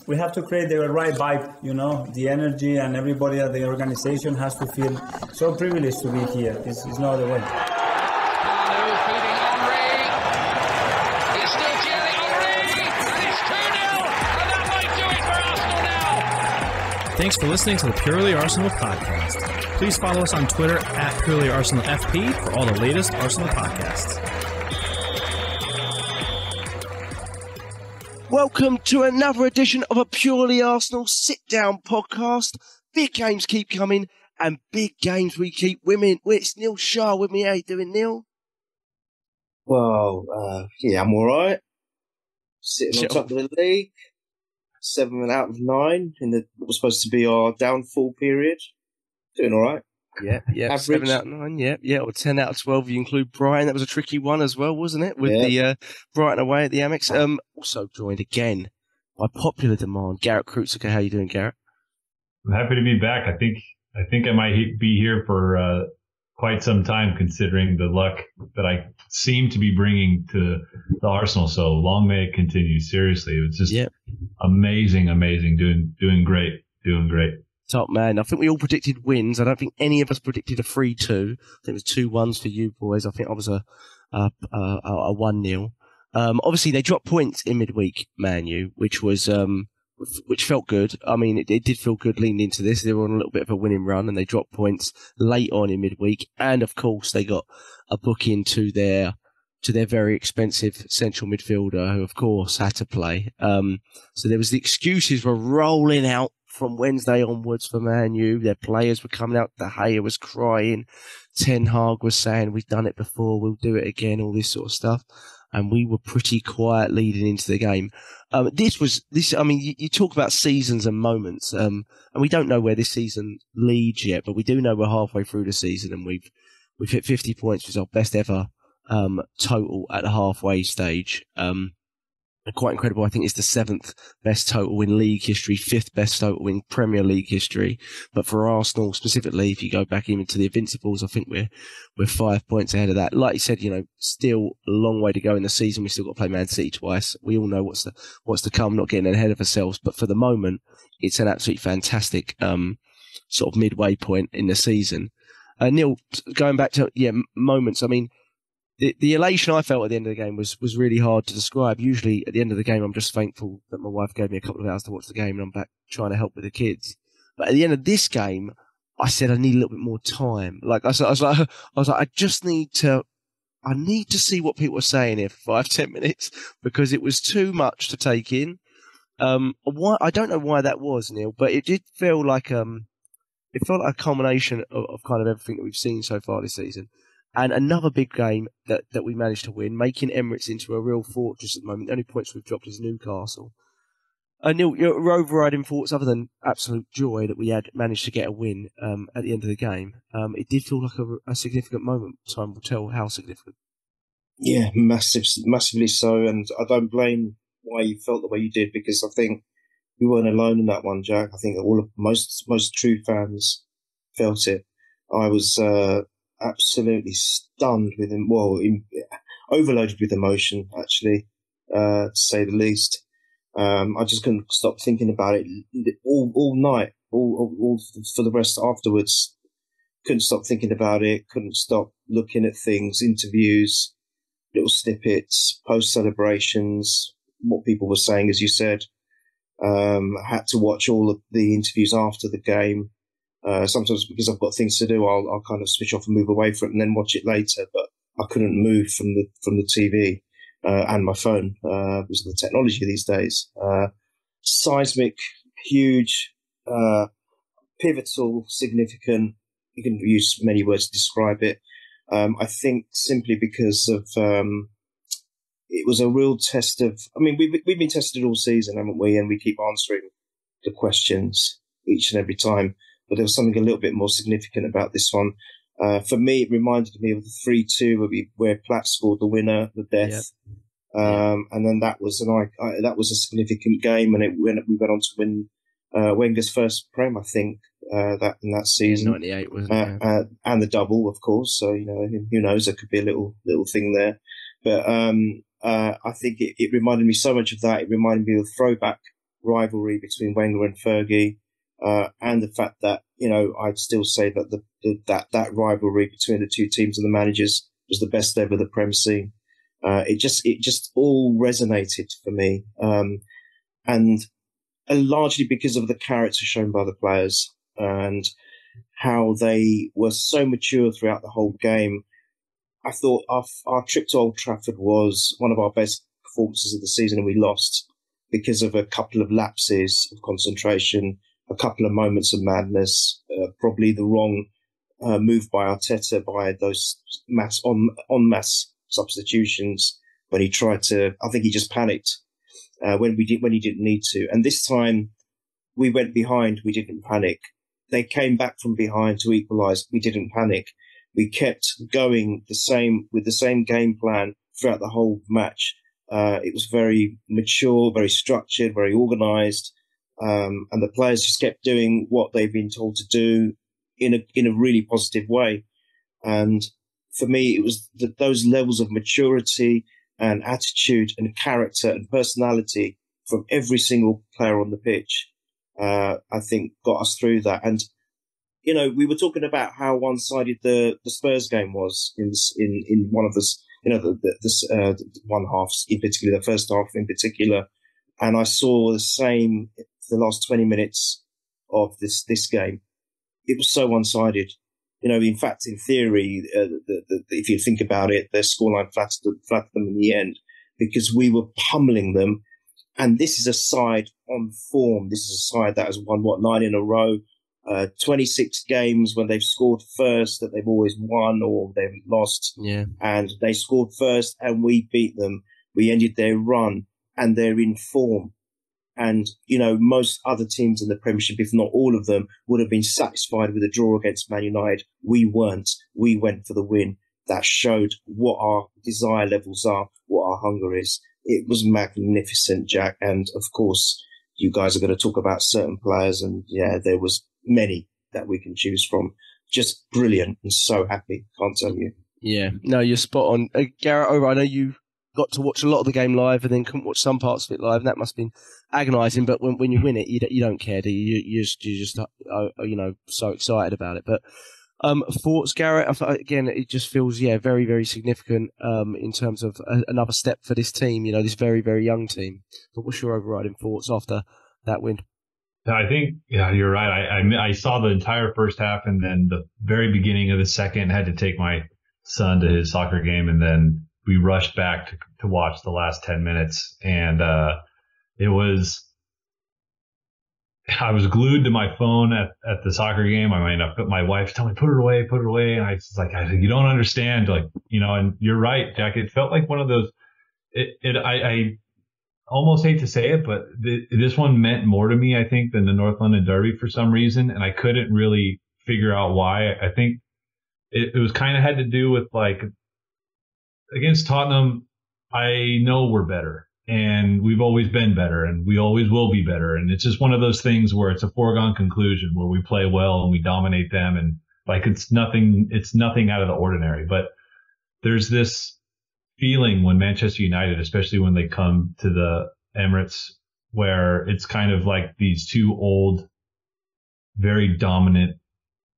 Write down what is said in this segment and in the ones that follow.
we have to create the right vibe, the energy, and everybody at the organization has to feel so privileged to be here. It's no other way. Thanks for listening to the Purely Arsenal podcast. Please follow us on Twitter at PurelyArsenalFP for all the latest Arsenal podcasts. Welcome to another edition of a Purely Arsenal sit-down podcast. Big games keep coming and big games we keep winning. It's Neil Shah with me. How you doing, Neil? Well, yeah, I'm all right. Sitting on top of the league. 7 out of 9 in what was supposed to be our downfall period. Doing all right. Yeah. Average. 7 out of 9, yeah. Or 10 out of 12 you include Brian. That was a tricky one as well, wasn't it? With the Brighton away at the Amex. Also joined again by popular demand, Garet kreutziger. How you doing, Garet? I'm happy to be back. I think I might be here for quite some time, considering the luck that I seem to be bringing to the Arsenal. So long may it continue. Seriously, it was just amazing. Doing great. Top man. I think we all predicted wins. I don't think any of us predicted a 3-2. I think it was 2-1s for you boys. I think I was a 1-0. Obviously they dropped points in midweek, Man U, which felt good. I mean, it did feel good leading into this. They were on a little bit of a winning run and they dropped points late on in midweek. And of course, they got a booking to their very expensive central midfielder who, of course, had to play. So there was the excuses were rolling out from Wednesday onwards for Man U. Their players were coming out. De Gea was crying. Ten Hag was saying, we've done it before, we'll do it again, all this sort of stuff. And we were pretty quiet leading into the game. I mean, you talk about seasons and moments, and we don't know where this season leads yet, but we do know we're halfway through the season and we've hit 50 points, which is our best ever total at the halfway stage. Quite incredible. I think it's the 7th best total in league history, 5th best total in Premier League history. But for Arsenal specifically, if you go back even to the Invincibles, I think we're 5 points ahead of that. Like you said, still a long way to go in the season. We still got to play Man City twice. We all know what's to come. Not getting ahead of ourselves, but for the moment, it's an absolutely fantastic sort of midway point in the season. Neil, going back to moments. I mean, the elation I felt at the end of the game was really hard to describe. Usually at the end of the game, I'm just thankful that my wife gave me a couple of hours to watch the game and I'm back trying to help with the kids. But at the end of this game, I said I need a little bit more time. Like I was like, I need to see what people are saying here for 5-10 minutes because it was too much to take in. I don't know why that was, Neil, but it did feel like a culmination of kind of everything that we've seen so far this season. And another big game that we managed to win, making Emirates into a real fortress at the moment. The only points we've dropped is Newcastle. Neil, your overriding thoughts, other than absolute joy that we had managed to get a win at the end of the game, it did feel like a significant moment. Time will tell how significant. Yeah, massively so. And I don't blame why you felt the way you did because I think we weren't alone in that one, Jack. I think most true fans felt it. I was absolutely stunned with him. Well, overloaded with emotion, actually, to say the least. I just couldn't stop thinking about it all night, all for the rest afterwards. Couldn't stop thinking about it. Couldn't stop looking at things, interviews, little snippets, post celebrations, what people were saying, as you said. Had to watch all of the interviews after the game. Sometimes because I've got things to do, I'll kind of switch off and move away from it and then watch it later. But I couldn't move from the TV and my phone because of the technology these days. Seismic, huge, pivotal, significant. You can use many words to describe it. I think simply because of it was a real test of. I mean, we've been tested all season, haven't we? And we keep answering the questions each and every time. But there was something a little bit more significant about this one. For me, it reminded me of the 3-2 where Platt scored the winner, the death. Yep. And then that was a significant game, and we went on to win Wenger's first Prem, I think, in that season. 98, wasn't it? And the double, of course. So who knows? There could be a little thing there. But I think it reminded me so much of that. It reminded me of the throwback rivalry between Wenger and Fergie, and the fact that, I'd still say that that rivalry between the two teams and the managers was the best ever the Prem seen. It just all resonated for me, and largely because of the character shown by the players and how they were so mature throughout the whole game. I thought our trip to Old Trafford was one of our best performances of the season, and we lost because of a couple of lapses of concentration, a couple of moments of madness, probably the wrong move by Arteta by those mass substitutions when he tried to. I think he just panicked when he didn't need to. And this time we went behind, we didn't panic. They came back from behind to equalise. We didn't panic. We kept going with the same game plan throughout the whole match. It was very mature, very structured, very organised, and the players just kept doing what they've been told to do in a really positive way. And for me, it was those levels of maturity and attitude and character and personality from every single player on the pitch, I think got us through that. And we were talking about how one-sided the Spurs game was in one of the one half, in particular, the first half in particular. And I saw the same for the last 20 minutes of this game. It was so one-sided. In fact, in theory, if you think about it, their scoreline flattered them in the end because we were pummeling them. And this is a side on form. This is a side that has won, 9 in a row, 26 games when they've scored first that they've always won or they've lost. Yeah. And they scored first and we beat them. We ended their run and they're in form. And, most other teams in the Premiership, if not all of them, would have been satisfied with a draw against Man United. We weren't. We went for the win. That showed what our desire levels are, what our hunger is. It was magnificent, Jack. And, of course, you guys are going to talk about certain players. And, yeah, there was many that we can choose from. Just brilliant and so happy. Can't tell you. Yeah. No, you're spot on. Garet, I know you got to watch a lot of the game live and then couldn't watch some parts of it live, and that must have been agonising. But when you win it, you don't care, do you? You're just so excited about it. But thoughts, Garet? Again, it just feels very, very significant in terms of another step for this team. This very, very young team. But what's your overriding thoughts after that win? I think, you're right. I saw the entire first half and then the very beginning of the second. Had to take my son to his soccer game, and then we rushed back to watch the last 10 minutes. And I was glued to my phone at the soccer game. I mean, my wife told me, put it away. And I said, you don't understand. And you're right, Jack. It felt like one of those, I almost hate to say it, but this one meant more to me, I think, than the North London Derby for some reason. And I couldn't really figure out why. I think it was kind of had to do with against Tottenham, I know we're better and we've always been better and we always will be better. And it's just one of those things where it's a foregone conclusion where we play well and we dominate them. And it's nothing out of the ordinary. But there's this feeling when Manchester United, especially when they come to the Emirates, where it's kind of like these two old, very dominant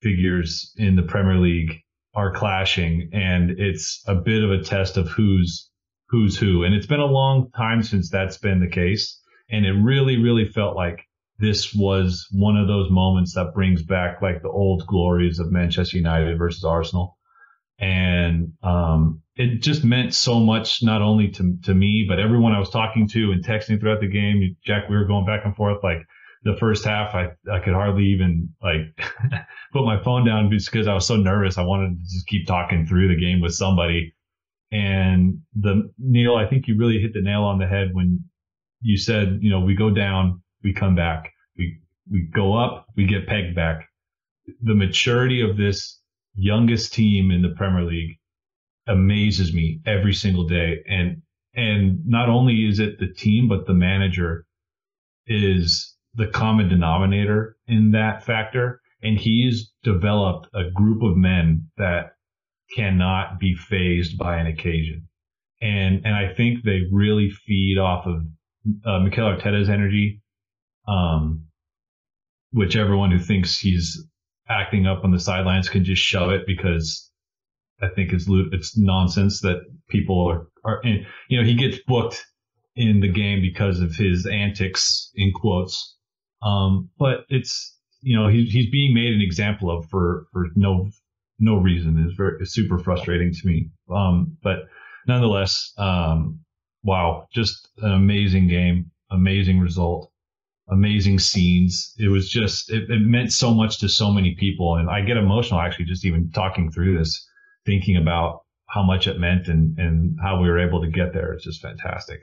figures in the Premier League are clashing, and it's a bit of a test of who's who. And it's been a long time since that's been the case. And it really, really felt like this was one of those moments that brings back the old glories of Manchester United versus Arsenal. And it just meant so much, not only to me, but everyone I was talking to and texting throughout the game. Jack, we were going back and forth. The first half, I could hardly even put my phone down just because I was so nervous. I wanted to just keep talking through the game with somebody. And Neil, I think you really hit the nail on the head when you said, we go down, we come back, we go up, we get pegged back. The maturity of this youngest team in the Premier League amazes me every single day. And not only is it the team, but the manager is the common denominator in that factor. And he's developed a group of men that cannot be fazed by an occasion. And I think they really feed off of Mikel Arteta's energy. which everyone who thinks he's acting up on the sidelines can just shove it, because I think it's nonsense that people are he gets booked in the game because of his antics, in quotes. But it's, he's being made an example of for no reason. It's super frustrating to me. But nonetheless, wow, just an amazing game, amazing result, amazing scenes. It was just, it meant so much to so many people. And I get emotional actually just even talking through this, thinking about how much it meant and how we were able to get there. It's just fantastic.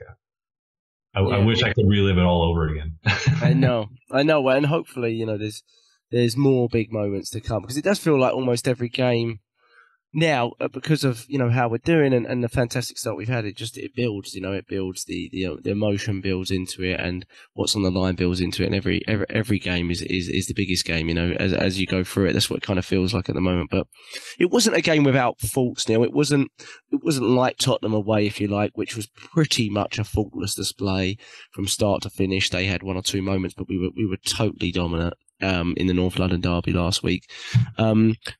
I wish I could relive it all over again. I know, and hopefully, there's more big moments to come, because it does feel like almost every game now, because of how we're doing and the fantastic start we've had, it builds. It builds the emotion builds into it, and what's on the line builds into it. And every game is the biggest game. As you go through it, that's what it kind of feels like at the moment. But it wasn't a game without faults, Neil. It wasn't like Tottenham away, if you like, which was pretty much a faultless display from start to finish. They had one or two moments, but we were totally dominant in the North London derby last week.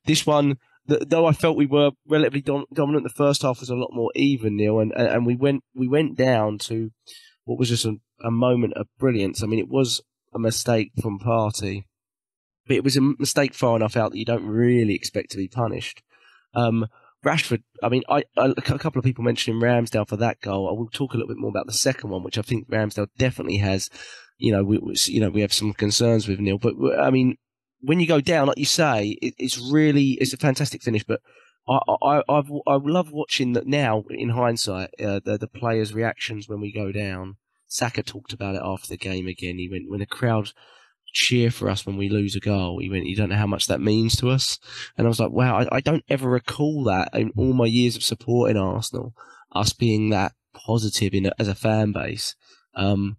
This one, though I felt we were relatively dominant, the first half was a lot more even, Neil, and we went down to what was just a moment of brilliance. I mean, it was a mistake from Partey, but it was a mistake far enough out that you don't really expect to be punished. Rashford, I mean, a couple of people mentioning Ramsdale for that goal. I will talk a little bit more about the second one, which I think Ramsdale definitely has. We have some concerns with, Neil, but I mean, when you go down, like you say, it's a fantastic finish. But I love watching that now in hindsight, the players' reactions when we go down. Saka talked about it after the game again. He went, when the crowd cheer for us when we lose a goal, he went, you don't know how much that means to us. And I was like, wow, I don't ever recall that in all my years of supporting Arsenal, us being that positive as a fan base in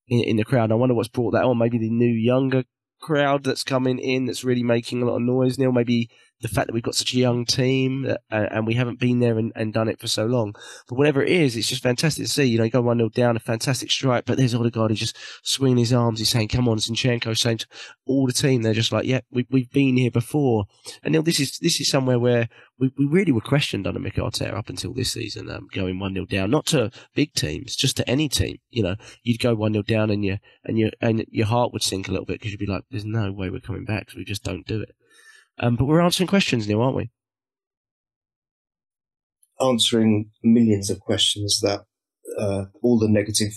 the crowd. And I wonder what's brought that on. Maybe the new younger crowd that's coming in that's really making a lot of noise, Neil. Maybe the fact that we've got such a young team and we haven't been there and done it for so long. But whatever it is, it's just fantastic to see. You go 1-0 down, a fantastic strike, but there's Odegaard who's just swinging his arms. He's saying, come on, Zinchenko, saying to all the team, they're just like, yeah, we've been here before. And Neil, this is somewhere where we really were questioned under Mikel Arteta up until this season, going 1-0 down, not to big teams, just to any team. You'd go 1-0 down and your heart would sink a little bit, because you'd be like, there's no way we're coming back, because we just don't do it. But we're answering questions, Neil, aren't we? Answering millions of questions that all the negative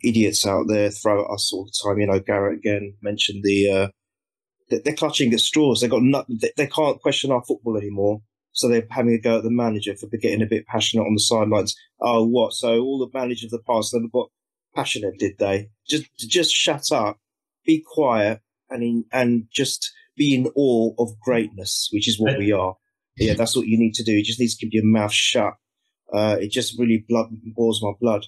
idiots out there throw at us all the time. Garet again mentioned they're clutching at straws. They can't question our football anymore, so they're having a go at the manager for getting a bit passionate on the sidelines. Oh, what? So all the managers of the past never got passionate, did they? Just shut up, be quiet, and just be in awe of greatness, which is what we are. Yeah, that's what you need to do. You just need to keep your mouth shut. It just really boils my blood.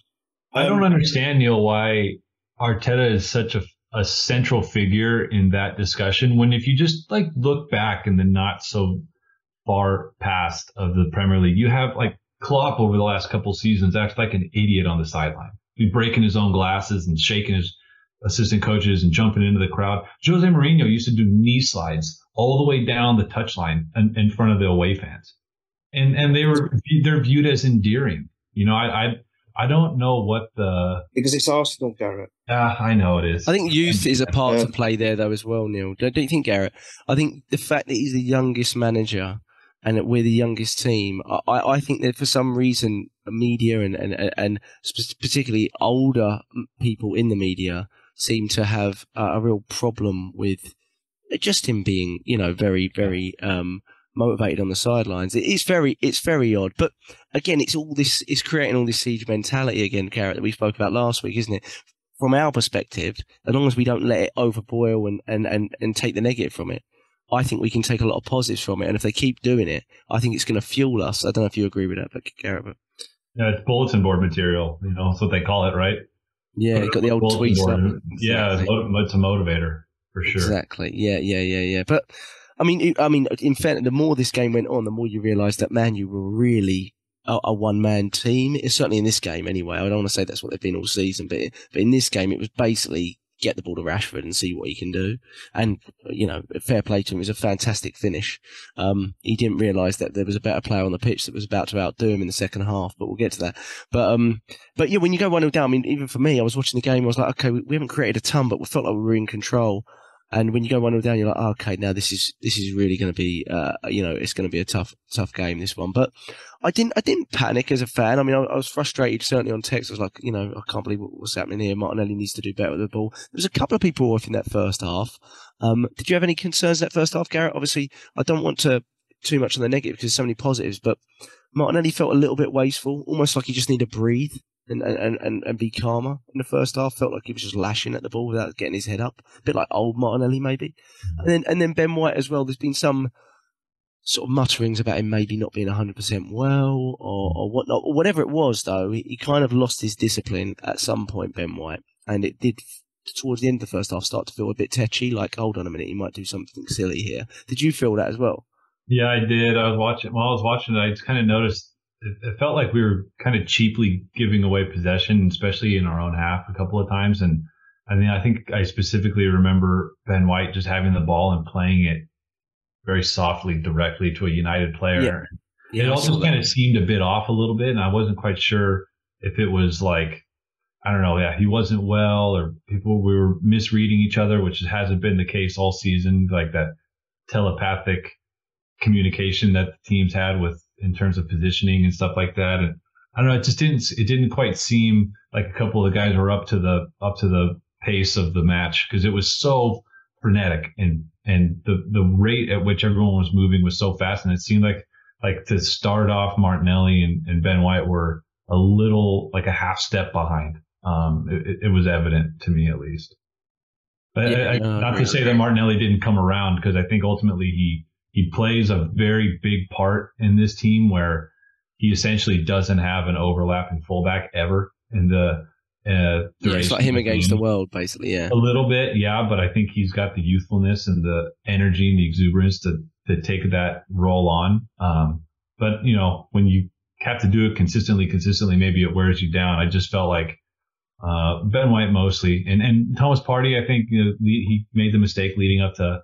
I don't understand, Neil, why Arteta is such a central figure in that discussion, when if you just look back in the not so far past of the Premier League, you have Klopp over the last couple seasons acts like an idiot on the sideline. He's breaking his own glasses and shaking his assistant coaches and jumping into the crowd. Jose Mourinho used to do knee slides all the way down the touchline in front of the away fans, and they're viewed as endearing. I don't know because it's Arsenal, Garet. I know it is. I think youth is a part to play there though as well, Neil. Don't you think, Garet? I think the fact that he's the youngest manager and that we're the youngest team, I think that for some reason media and particularly older people in the media seem to have a real problem with just him being, very, very motivated on the sidelines. It's very odd. But again, it's creating all this siege mentality again, Garet, that we spoke about last week, isn't it? From our perspective, as long as we don't let it overboil and take the negative from it, I think we can take a lot of positives from it. And if they keep doing it, I think it's going to fuel us. I don't know if you agree with that, but Garet. Yeah, it's bulletin board material. That's what they call it, right? Yeah, got the old tweets up. Exactly. Yeah, it's a motivator for sure. Exactly. Yeah. But I mean, in fact, the more this game went on, the more you realised that Man U were really a one-man team. It's certainly in this game, anyway. I don't want to say that's what they've been all season, but in this game, it was basically get the ball to Rashford and see what he can do. And, fair play to him. It was a fantastic finish. He didn't realise that there was a better player on the pitch that was about to outdo him in the second half, but we'll get to that. But yeah, when you go 1-0 down, I mean, even for me, I was watching the game, I was like, okay, we haven't created a ton, but we felt like we were in control. And when you go 1-0 down, you're like, oh, okay, now this is really going to be, it's going to be a tough game, this one. But I didn't panic as a fan. I mean, I was frustrated, certainly on text. I was like, I can't believe what's happening here. Martinelli needs to do better with the ball. There was a couple of people off in that first half. Did you have any concerns in that first half, Garet? Obviously, I don't want to too much on the negative because there's so many positives, but Martinelli felt a little bit wasteful, almost like he just needed to breathe and be calmer in the first half. Felt like he was just lashing at the ball without getting his head up. A bit like old Martinelli, maybe. And then Ben White as well. There's been some sort of mutterings about him maybe not being 100% well or whatnot. Whatever it was, though, he kind of lost his discipline at some point, Ben White. And it did, towards the end of the first half, start to feel a bit tetchy, like, hold on a minute, he might do something silly here. Did you feel that as well? Yeah, I did. While I was watching it, I just kind of noticed it felt like we were kind of cheaply giving away possession, especially in our own half a couple of times. And I think I specifically remember Ben White just having the ball and playing it very softly directly to a United player. Yeah, it also kind of seemed a bit off a little bit, and I wasn't quite sure if it was like, I don't know, he wasn't well, or we were misreading each other, which hasn't been the case all season, like that telepathic communication that the teams had in terms of positioning and stuff like that. And I don't know, it didn't quite seem like a couple of the guys were up to the pace of the match, because it was so frenetic and the rate at which everyone was moving was so fast. And it seemed like to start off, Martinelli and Ben White were a little, like a half step behind. It was evident to me, at least. Not to say that Martinelli didn't come around, because I think ultimately he plays a very big part in this team, where he essentially doesn't have an overlapping fullback ever in the it's like him against the world, basically. Yeah, a little bit, yeah. But I think he's got the youthfulness and the energy and the exuberance to take that role on. But when you have to do it consistently, maybe it wears you down. I just felt like Ben White mostly, and Thomas Partey, I think he made the mistake leading up to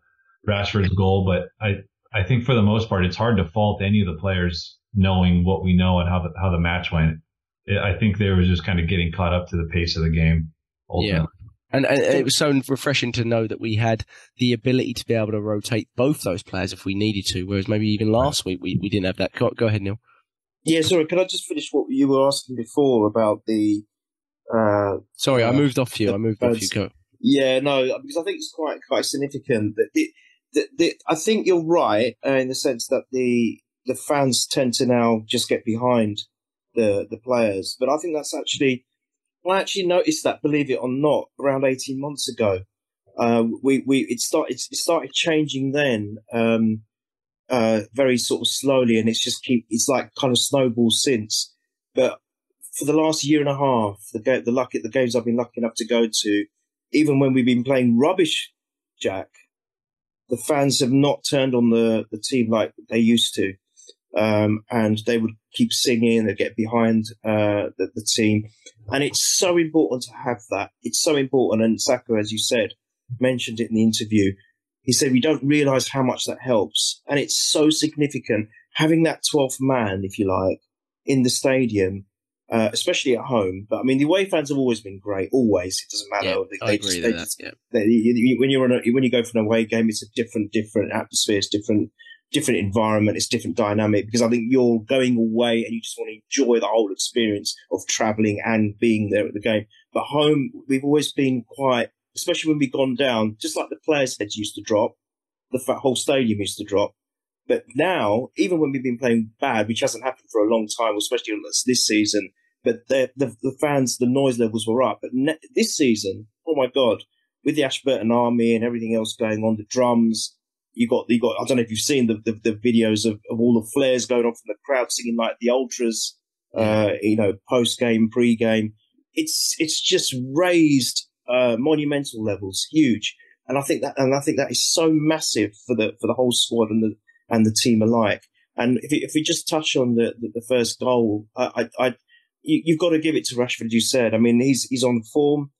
Rashford's goal. But I think for the most part, it's hard to fault any of the players, knowing what we know and how the match went. I think they were just kind of getting caught up to the pace of the game. Ultimately. Yeah. And it was so refreshing to know that we had the ability to be able to rotate both those players if we needed to, whereas maybe even last week we didn't have that. Go ahead, Neil. Yeah, sorry, can I just finish what you were asking before about the... sorry, I moved off you. Go. Yeah, no, because I think it's quite significant. I think you're right in the sense that the fans tend to now just get behind the players. But I think that's I actually noticed that, believe it or not, around 18 months ago. It started changing then, very sort of slowly, and it's like kind of snowballed since. But for the last year and a half, the games I've been lucky enough to go to, even when we've been playing rubbish, Jack, the fans have not turned on the team like they used to. And they would keep singing, they'd get behind the team. And it's so important to have that. It's so important. And Saka, as you said, mentioned it in the interview. He said, we don't realise how much that helps. And it's so significant having that 12th man, if you like, in the stadium, especially at home. But I mean, the away fans have always been great. Always, it doesn't matter. Yeah, I agree with that. Yeah. When you go for an away game, it's a different atmosphere. It's different environment. It's different dynamic, because I think you're going away and you just want to enjoy the whole experience of travelling and being there at the game. But home, we've always been quite, especially when we've gone down, just like the players' heads used to drop, the whole stadium used to drop. But now, even when we've been playing bad, which hasn't happened for a long time, especially this season, but the fans, the noise levels were up. But this season, oh my God, with the Ashburton Army and everything else going on, the drums, you got. I don't know if you've seen the videos of all the flares going off from the crowd singing like the ultras, post game, pre game. It's just raised monumental levels, huge, and I think that is so massive for the whole squad and the team alike. And if we just touch on the first goal, you've got to give it to Rashford. You said, I mean, he's on form.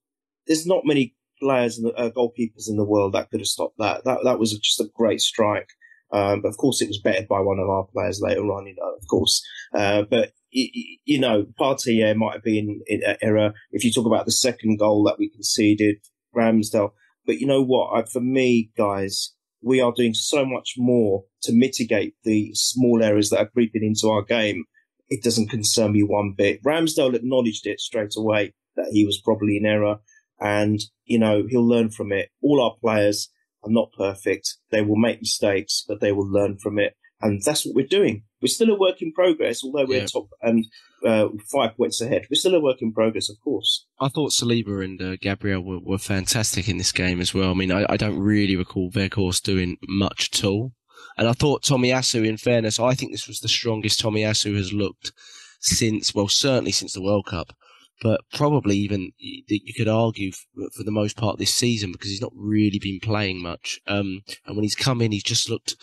There's not many players and goalkeepers in the world that could have stopped that. That was just a great strike. But of course, it was bettered by one of our players later on, of course. But, Partey might have been in error. If you talk about the second goal that we conceded, Ramsdale. But you know what? For me, guys, we are doing so much more to mitigate the small errors that are creeping into our game. It doesn't concern me one bit. Ramsdale acknowledged it straight away that he was probably in error, and, he'll learn from it. All our players are not perfect. They will make mistakes, but they will learn from it. And that's what we're doing. We're still a work in progress, although we're top and 5 points ahead. We're still a work in progress, of course. I thought Saliba and Gabriel were fantastic in this game as well. I mean, I don't really recall Weghorst doing much at all. And I thought Tomiyasu, in fairness, I think this was the strongest Tomiyasu has looked certainly since the World Cup. But probably even, you could argue, for the most part this season, because he's not really been playing much. And when he's come in, he's just looked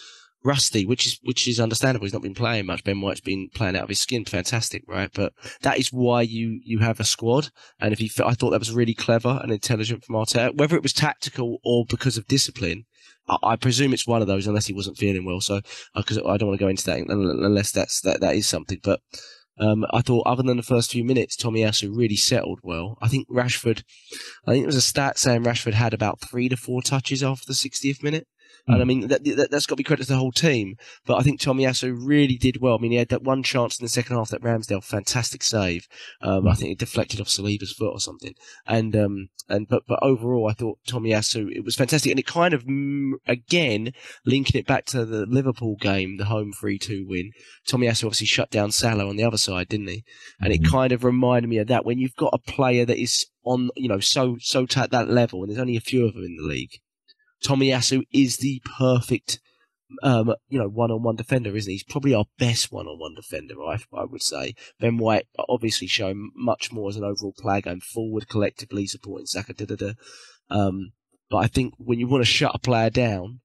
rusty, which is understandable. He's not been playing much. Ben White's been playing out of his skin. Fantastic, right? But that is why you have a squad. And I thought that was really clever and intelligent from Arteta. Whether it was tactical or because of discipline, I presume it's one of those, unless he wasn't feeling well. So, because I don't want to go into that unless that is something. But I thought, other than the first few minutes, Tomiyasu really settled well. I think there was a stat saying Rashford had about 3 to 4 touches after the 60th minute. And I mean, that's got to be credit to the whole team. But I think Tomiyasu really did well. I mean, he had that one chance in the second half, that Ramsdale fantastic save. I think it deflected off Saliba's foot or something. But overall, I thought Tomiyasu, it was fantastic. And it kind of, again, linking it back to the Liverpool game, the home 3-2 win. Tomiyasu obviously shut down Salah on the other side, didn't he? And it kind of reminded me of that. When you've got a player that is on, so at that level, and there's only a few of them in the league, Tomiyasu is the perfect, one-on-one defender, isn't he? He's probably our best one-on-one defender, I would say. Ben White obviously showing much more as an overall player, going forward collectively, supporting Saka, but I think when you want to shut a player down,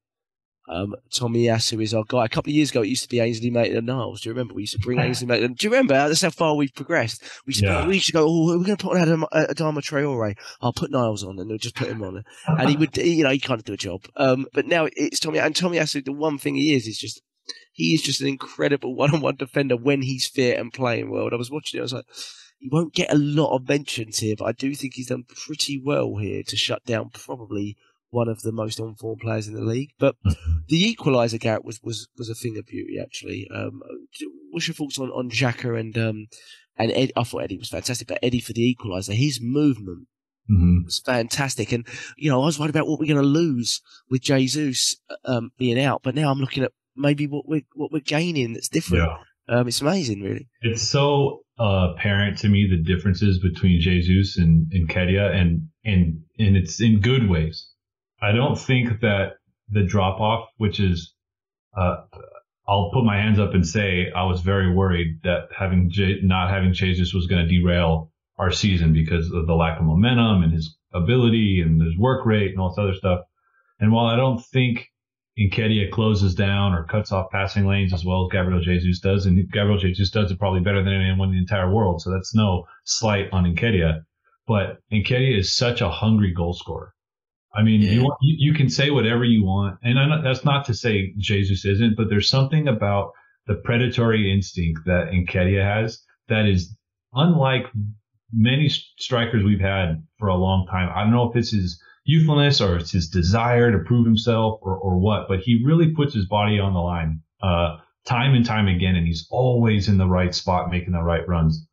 Tomiyasu is our guy. A couple of years ago, it used to be Ainsley Maitland-Niles. Do you remember? We used to bring Ainsley Maitland. Do you remember? That's how far we've progressed. We used to go, we're going to put on Adama Traore. I'll put Niles on, and they'll just put him on. And he would, he kind of do a job. But now it's Tomiyasu. And Tomiyasu, the one thing he is just an incredible one-on-one defender when he's fit and playing well. And I was watching it, I was like, he won't get a lot of mentions here, but I do think he's done pretty well here to shut down probably one of the most on-form players in the league. But the equaliser, Garet, was a thing of beauty, actually. What's your thoughts on Xhaka and Eddie? I thought Eddie was fantastic, but Eddie for the equaliser, his movement was fantastic. And, I was worried about what we're going to lose with Jesus being out, but now I'm looking at maybe what we're gaining that's different. Yeah. It's amazing, really. It's so apparent to me, the differences between Jesus and Nketiah, and it's in good ways. I don't think that the drop-off, which is, I'll put my hands up and say I was very worried that not having Jesus was going to derail our season because of the lack of momentum and his ability and his work rate and all this other stuff. And while I don't think Nketiah closes down or cuts off passing lanes as well as Gabriel Jesus does, and Gabriel Jesus does it probably better than anyone in the entire world, so that's no slight on Nketiah, but Nketiah is such a hungry goal scorer. I mean, you can say whatever you want, and that's not to say Jesus isn't, but there's something about the predatory instinct that Nketiah has that is unlike many strikers we've had for a long time. I don't know if it's his youthfulness or it's his desire to prove himself or what, but he really puts his body on the line time and time again, and he's always in the right spot making the right runs.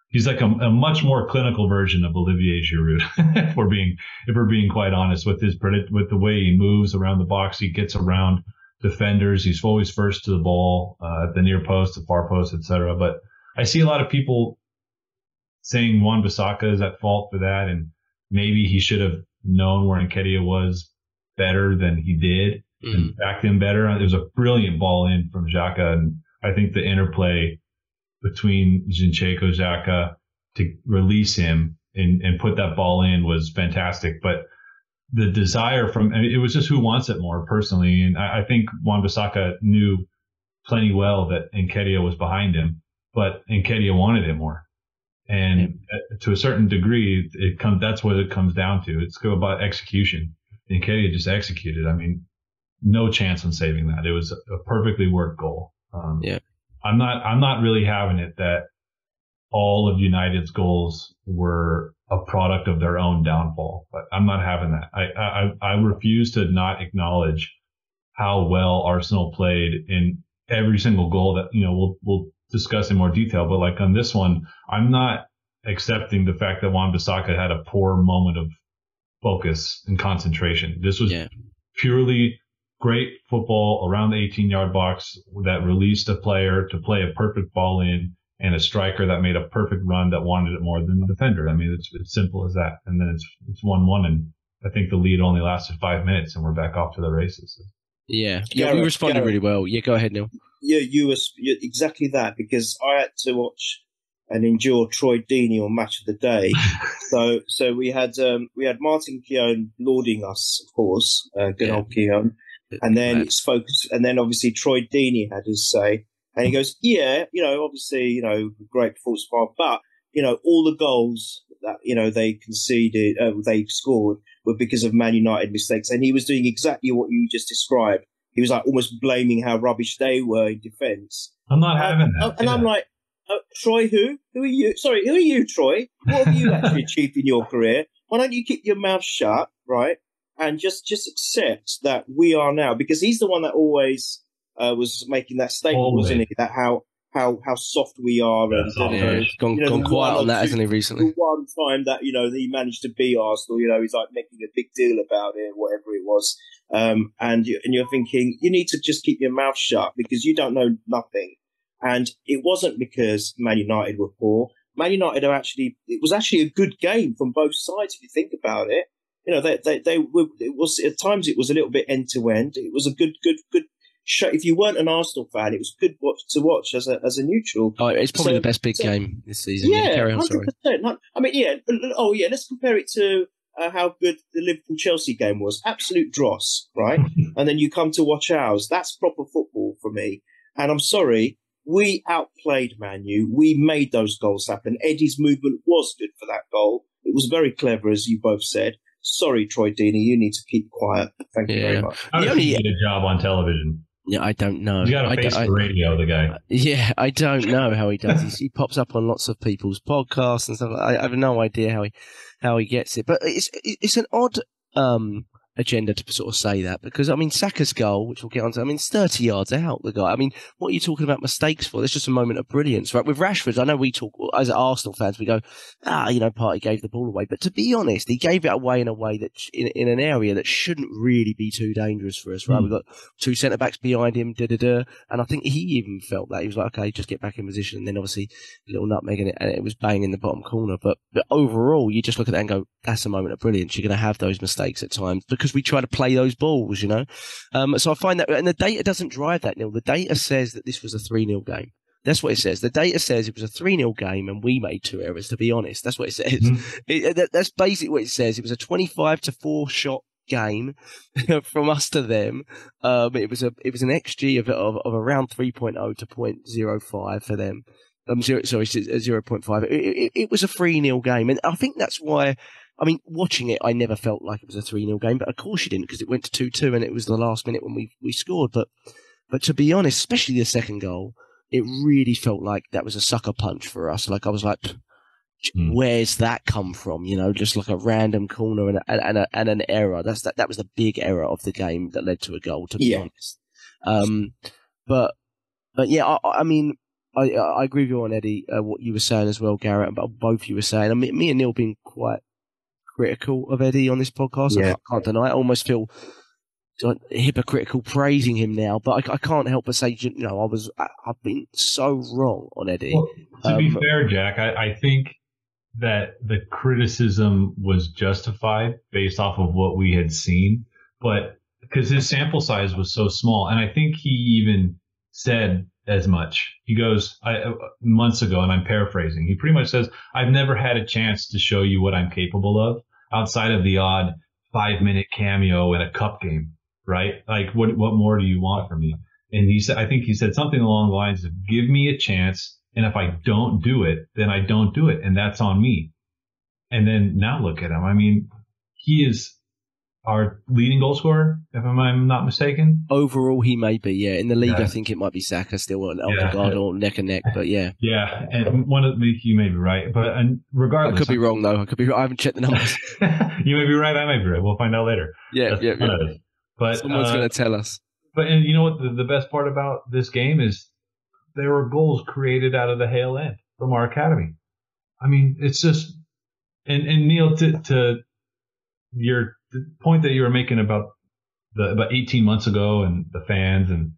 He's like a much more clinical version of Olivier Giroud, if we're being quite honest, with the way he moves around the box. He gets around defenders. He's always first to the ball, at the near post, the far post, etc. But I see a lot of people saying Wan-Bissaka is at fault for that, and maybe he should have known where Nketiah was better than he did and backed him better. There was a brilliant ball in from Xhaka, and I think the interplay between Zinchenko, Xhaka to release him and put that ball in was fantastic. But the desire it was just who wants it more personally. And I think Wan-Bissaka knew plenty well that Nketiah was behind him, but Nketiah wanted it more. And to a certain degree, that's what it comes down to. It's about execution. And Nketiah just executed. I mean, no chance on saving that. It was a perfectly worked goal. I'm not really having it that all of United's goals were a product of their own downfall. But I'm not having that. I refuse to not acknowledge how well Arsenal played in every single goal that, we'll discuss in more detail. But like on this one, I'm not accepting the fact that Wan-Bissaka had a poor moment of focus and concentration. This was purely great football around the 18-yard box that released a player to play a perfect ball in, and a striker that made a perfect run that wanted it more than the defender. I mean, it's simple as that. And then it's 1-1, and I think the lead only lasted 5 minutes, and we're back off to the races. Yeah, we responded really well. Yeah, go ahead, Neil. Yeah, you were exactly that, because I had to watch and endure Troy Deeney on Match of the Day. so we had Martin Keown lauding us, of course, good old Keown, and then it's focused, and then obviously Troy Deeney had his say, and he goes, obviously, great performance, but all the goals that they conceded, they scored were because of Man United mistakes, and he was doing exactly what you just described. He was like almost blaming how rubbish they were in defence. I'm not having that. And I'm like, Troy, who? Who are you? Sorry, who are you, Troy? What have you actually achieved in your career? Why don't you keep your mouth shut, right? And just accept that we are now, because he's the one that always was making that statement, wasn't he? That how soft we are. He's gone quiet on that, hasn't he, recently? The one time that, he managed to beat Arsenal, he's like making a big deal about it, whatever it was. And you're thinking, you need to just keep your mouth shut because you don't know nothing. And it wasn't because Man United were poor. Man United it was actually a good game from both sides if you think about it. It was at times it was a little bit end to end. It was a good show. If you weren't an Arsenal fan, it was good to watch as a neutral. Oh, it's probably the best big game this season. Yeah, carry on, 100%. sorry. I mean, let's compare it to how good the Liverpool-Chelsea game was. Absolute dross, right? And then you come to watch ours. That's proper football for me. And I'm sorry, we outplayed Man U. We made those goals happen. Eddie's movement was good for that goal. It was very clever, as you both said. Sorry, Troy Deeney, you need to keep quiet. Thank you very much. How does he get a job on television? Yeah, I don't know. He's got a face for radio, the guy. Yeah, I don't know how he does. He pops up on lots of people's podcasts and stuff. I have no idea how he gets it. But it's an odd agenda to sort of say that, because I mean Saka's goal, which we'll get onto, it's 30 yards out, the guy. I mean, what are you talking about mistakes for? There's just a moment of brilliance, right? With Rashford, I know we talk as Arsenal fans, we go, Partey gave the ball away, but to be honest, he gave it away in a way that in an area that shouldn't really be too dangerous for us, right? We've got two centre backs behind him, and I think he even felt that. He was like, okay, just get back in position, and then obviously a little nutmeg in it, and it was bang in the bottom corner. But overall, you just look at that and go, that's a moment of brilliance. You're going to have those mistakes at times because we try to play those balls, So I find that, and the data doesn't drive that, Neil. The data says that this was a 3-0 game. That's what it says. The data says it was a 3-0 game and we made 2 errors, to be honest. That's what it says. That's basically what it says. It was a 25-4 shot game from us to them. It was an XG of around 3.0 to 0.05 for them. 0.5. It was a 3-0 game, and I think that's why. Watching it, I never felt like it was a 3-0 game, but of course you didn't, because it went to 2-2 and it was the last minute when we scored. But to be honest, especially the second goal, it really felt like that was a sucker punch for us. Like I was like, where's that come from? Just like a random corner and an error. That was the big error of the game that led to a goal, to be honest. But yeah, I agree with you on Eddie, what you were saying as well, Garet, about both you were saying. Me and Neil being quite critical of Eddie on this podcast. I can't deny it. I almost feel hypocritical praising him now, but I can't help but say, I've been so wrong on Eddie. Well, to be fair, Jack, I think that the criticism was justified based off of what we had seen, but because his sample size was so small, and I think he even said as much. He goes, months ago, and I'm paraphrasing, he pretty much says, I've never had a chance to show you what I'm capable of outside of the odd 5-minute cameo in a cup game, right? Like, what more do you want from me? And I think he said something along the lines of, give me a chance And if I don't do it, then I don't do it. And that's on me. And then now look at him. I mean, he is our leading goal scorer, if I'm not mistaken. Overall, he may be, yeah. In the league, I think it might be Saka still, and Odegaard or neck and neck, but yeah. Yeah, and you may be right. But regardless. I could be wrong, though. I haven't checked the numbers. You may be right, I may be right. We'll find out later. Yeah. But someone's going to tell us. But and you know what? The best part about this game is there were goals created out of the Hale end from our academy. I mean, it's just and Neil, to your point that you were making about 18 months ago and the fans and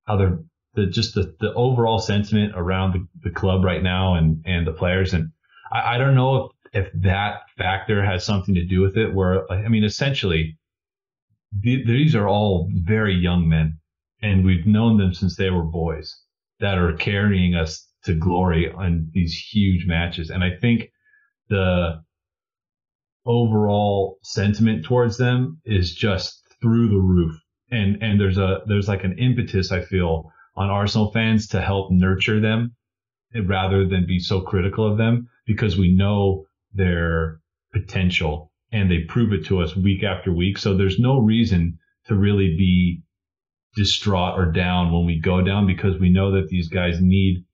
how they're the overall sentiment around the club right now and the players, and I don't know if that factor has something to do with it. Where I mean, essentially, these are all very young men, and we've known them since they were boys that are carrying us to glory on these huge matches. And I think the overall sentiment towards them is just through the roof. And there's like an impetus, I feel, on Arsenal fans to help nurture them rather than be so critical of them, because we know their potential and they prove it to us week after week. So there's no reason to really be distraught or down when we go down, because we know that these guys need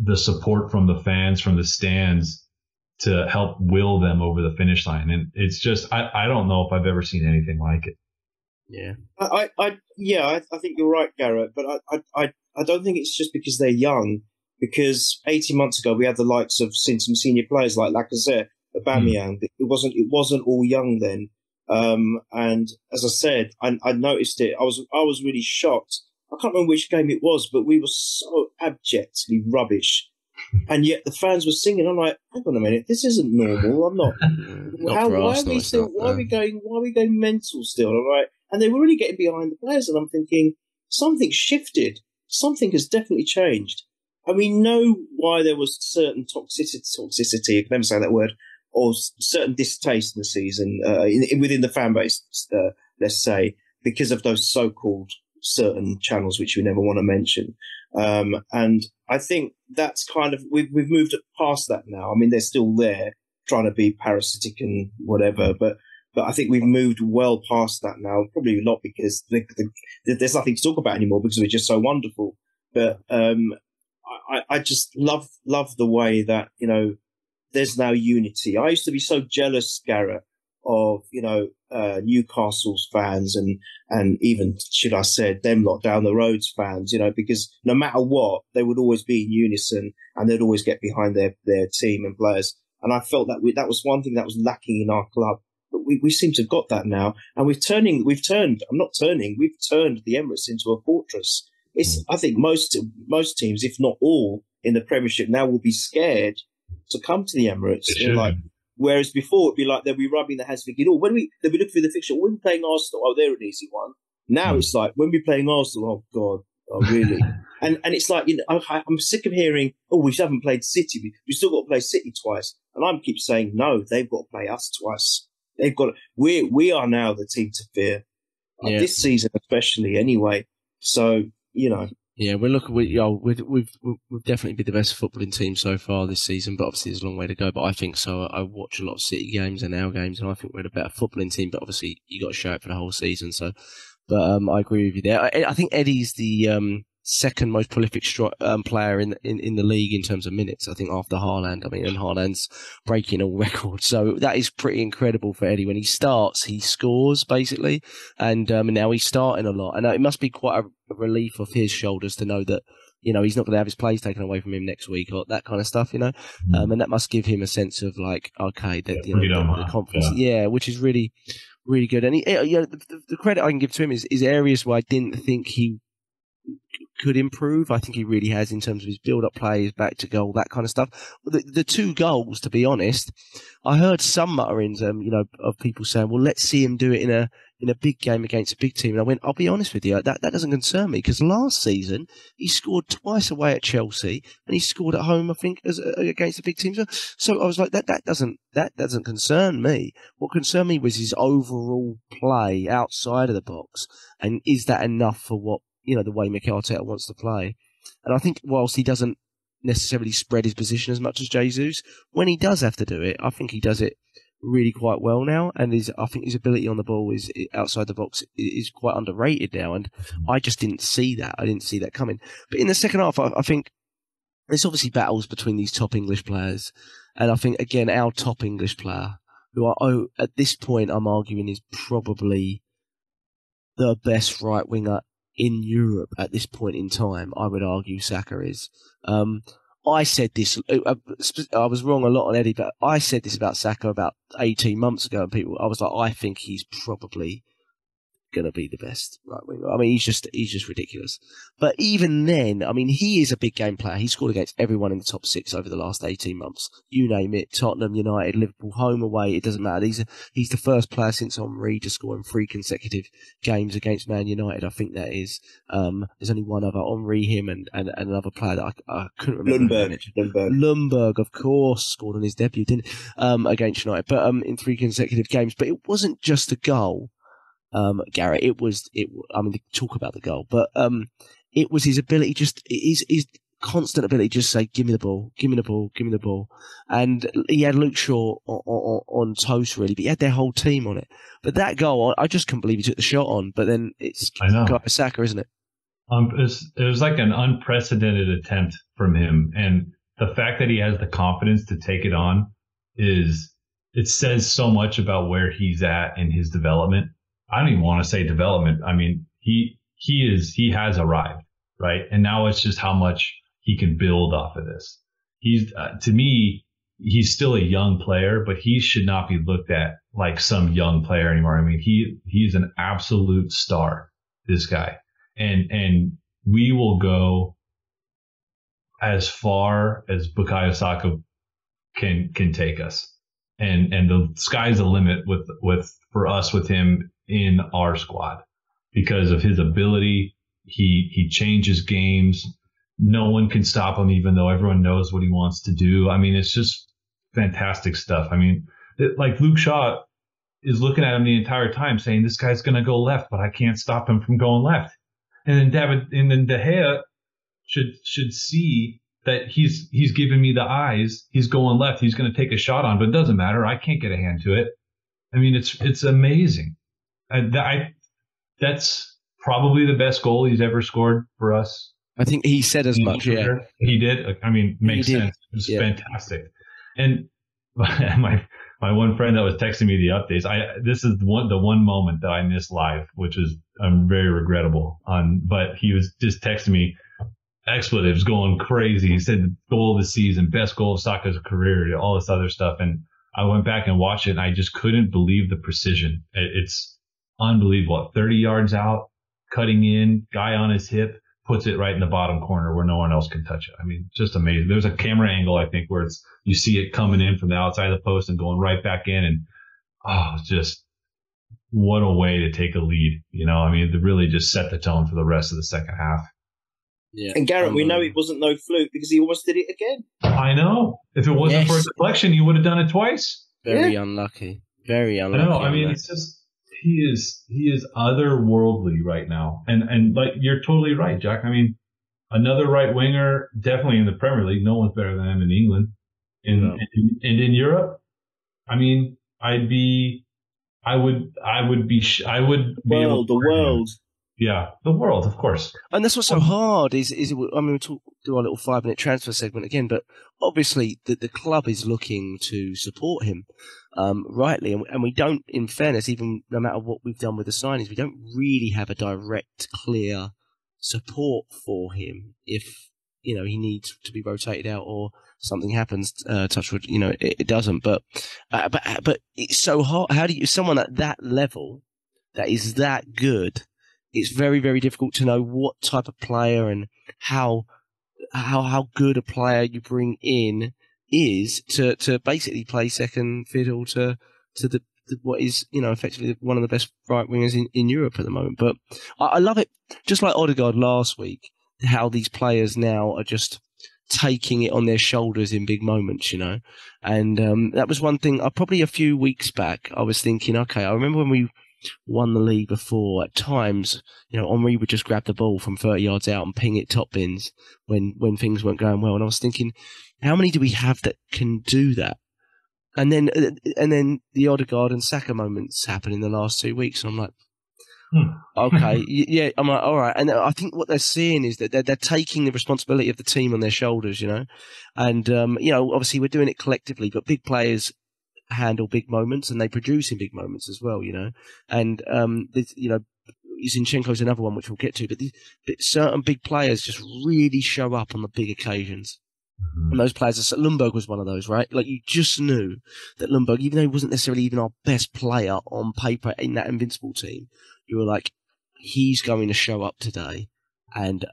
the support from the fans, from the stands, to help will them over the finish line. And it's just, I don't know if I've ever seen anything like it. Yeah. I think you're right, Garet, but I don't think it's just because they're young, because 18 months ago we had the likes of some senior players like Lacazette, Aubameyang. It wasn't all young then. And as I said, I noticed it. I was really shocked. I can't remember which game it was, but we were so abjectly rubbish. And yet the fans were singing. I'm like, hang on a minute, this isn't normal. I'm not. Why are we going mental still? All right. And they were really getting behind the players, and I'm thinking something shifted. Something has definitely changed, and we know why there was certain toxicity. I can never say that word, or certain distaste in the season within the fan base. Let's say because of those so-called certain channels which we never want to mention. And I think that's kind of we've moved past that now. I mean, they're still there trying to be parasitic and whatever, but I think we've moved well past that now. Probably not because there's nothing to talk about anymore because we're just so wonderful. But I just love the way that, you know, there's now unity. I used to be so jealous, Garet, of, you know, Newcastle's fans and even, should I say, them lot down the road's fans, you know, because no matter what, they would always be in unison and they'd always get behind their team and players. And I felt that that was one thing that was lacking in our club. But we seem to have got that now. And we've turned the Emirates into a fortress. I think most teams, if not all, in the Premiership now will be scared to come to the Emirates. Whereas before it'd be like they'll be rubbing their hands thinking, they'll be looking for the fixture. When we're playing Arsenal, they're an easy one. Now it's like when we're playing Arsenal, oh God, oh really? and it's like, you know, I'm sick of hearing, oh, we haven't played City. We still got to play City twice. And I keep saying, no, they've got to play us twice. They've got. We are now the team to fear this season, especially. Anyway, so you know. Yeah, we've definitely been the best footballing team so far this season, but obviously there's a long way to go. But I think so. I watch a lot of City games and our games, and I think we're the better footballing team. But obviously you got to show it for the whole season. So, but I agree with you there. I think Eddie's the second most prolific player in the league in terms of minutes. I think after Haaland. I mean, and Haaland's breaking all records, so that is pretty incredible for Eddie. When he starts, he scores basically, and now he's starting a lot, and it must be quite a relief off his shoulders to know that, you know, he's not going to have his plays taken away from him next week or that kind of stuff, you know. And that must give him a sense of like, okay, that the confidence, which is really, really good. And the credit I can give to him is areas where I didn't think he could improve. I think he really has in terms of his build-up play, his back to goal, that kind of stuff. The two goals, to be honest, I heard some mutterings, of people saying, "Well, let's see him do it in a big game against a big team." And I went, "I'll be honest with you, that doesn't concern me, because last season he scored twice away at Chelsea and he scored at home, I think, against a big team." So I was like, that doesn't concern me. What concerned me was his overall play outside of the box, and is that enough for what, you know, the way Mikel Arteta wants to play. And I think whilst he doesn't necessarily spread his position as much as Jesus. When he does have to do it, I think he does it really quite well now, and I think his ability on the ball is outside the box is quite underrated now, and I just didn't see that. I didn't see that coming. But in the second half, I think there's obviously battles between these top English players, and I think, again, our top English player, who at this point I'm arguing is probably the best right winger in Europe at this point in time, I would argue Saka is. I said this, I was wrong a lot on Eddie, but I said this about Saka about 18 months ago, and I was like, I think he's probably going to be the best right winger. I mean, he's just ridiculous. But even then, I mean, he is a big game player. He scored against everyone in the top 6 over the last 18 months. You name it, Tottenham, United, Liverpool, home, away, it doesn't matter. He's the first player since Henry to score in 3 consecutive games against Man United. I think that is. There's only one other, Henry, him, and another player that I couldn't remember. Lundberg, of course, scored on his debut, didn't against United, but in 3 consecutive games. But it wasn't just a goal. Garet, I mean, talk about the goal, but it was his ability, just his constant ability, just say, give me the ball, give me the ball, give me the ball. And he had Luke Shaw on toast, really, but he had their whole team on it. But that goal, I just couldn't believe he took the shot on, but then it's Saka, isn't it? It was like an unprecedented attempt from him, and the fact that he has the confidence to take it on it says so much about where he's at in his development. I don't even want to say development. I mean, he has arrived, right? And now it's just how much he can build off of this. To me, he's still a young player, but he should not be looked at like some young player anymore. I mean, he's an absolute star, this guy. And we will go as far as Bukayo Saka can take us. And the sky's the limit for us with him in our squad because of his ability. He changes games. No one can stop him, even though everyone knows what he wants to do. I mean, it's just fantastic stuff. I mean, like Luke Shaw is looking at him the entire time saying, this guy's going to go left, but I can't stop him from going left. And then De Gea should see that he's giving me the eyes. He's going left. He's going to take a shot on, but it doesn't matter. I can't get a hand to it. I mean, it's amazing. That's probably the best goal he's ever scored for us. I think he said as much. Yeah, he did. I mean, makes sense. It was fantastic. And my one friend that was texting me the updates. This is the one moment that I missed live, which is very regrettable. But he was just texting me expletives, going crazy. He said goal of the season, best goal of Saka's career, all this other stuff. And I went back and watched it, and I just couldn't believe the precision. It's unbelievable. 30 yards out, cutting in, guy on his hip, puts it right in the bottom corner where no one else can touch it. I mean, just amazing. There's a camera angle, I think, where you see it coming in from the outside of the post and going right back in. And, just what a way to take a lead. You know, I mean, to really just set the tone for the rest of the second half. Yeah. And Garet, we know it wasn't no fluke because he almost did it again. I know. If it wasn't for a deflection, he would have done it twice. Very unlucky. Very unlucky. I know. I mean, it's just he is otherworldly right now, and like you're totally right, Jack. I mean, another right winger, definitely in the Premier League. No one's better than him in England. And in Europe, I mean, the world. Yeah, the world, of course. And that's what's so hard is I mean, we'll do our little 5-minute transfer segment again, but obviously the club is looking to support him, rightly, and we don't, in fairness, even no matter what we've done with the signings, we don't really have a direct, clear support for him if, you know, he needs to be rotated out or something happens, touch wood, you know, it doesn't, but it's so hard. How do you, someone at that level that is that good, it's very, very difficult to know what type of player and how good a player you bring in is to basically play second fiddle to the what is, you know, effectively one of the best right wingers in Europe at the moment. But I love it, just like Odegaard last week, how these players now are just taking it on their shoulders in big moments, you know. And that was one thing, probably a few weeks back, I was thinking, okay, I remember when we won the league before, at times, Henry would just grab the ball from 30 yards out and ping it top bins when things weren't going well. And I was thinking, how many do we have that can do that? And then the Odegaard and Saka moments happen in the last 2 weeks. And I'm like, okay, yeah. I'm like, all right. And I think what they're seeing is that they're taking the responsibility of the team on their shoulders, And, obviously we're doing it collectively, but big players handle big moments and they produce in big moments as well, And, Zinchenko is another one which we'll get to, but certain big players just really show up on the big occasions. And those players, Lundberg was one of those, right? Like, you just knew that Lundberg, even though he wasn't necessarily even our best player on paper in that Invincible team, you were like, he's going to show up today, and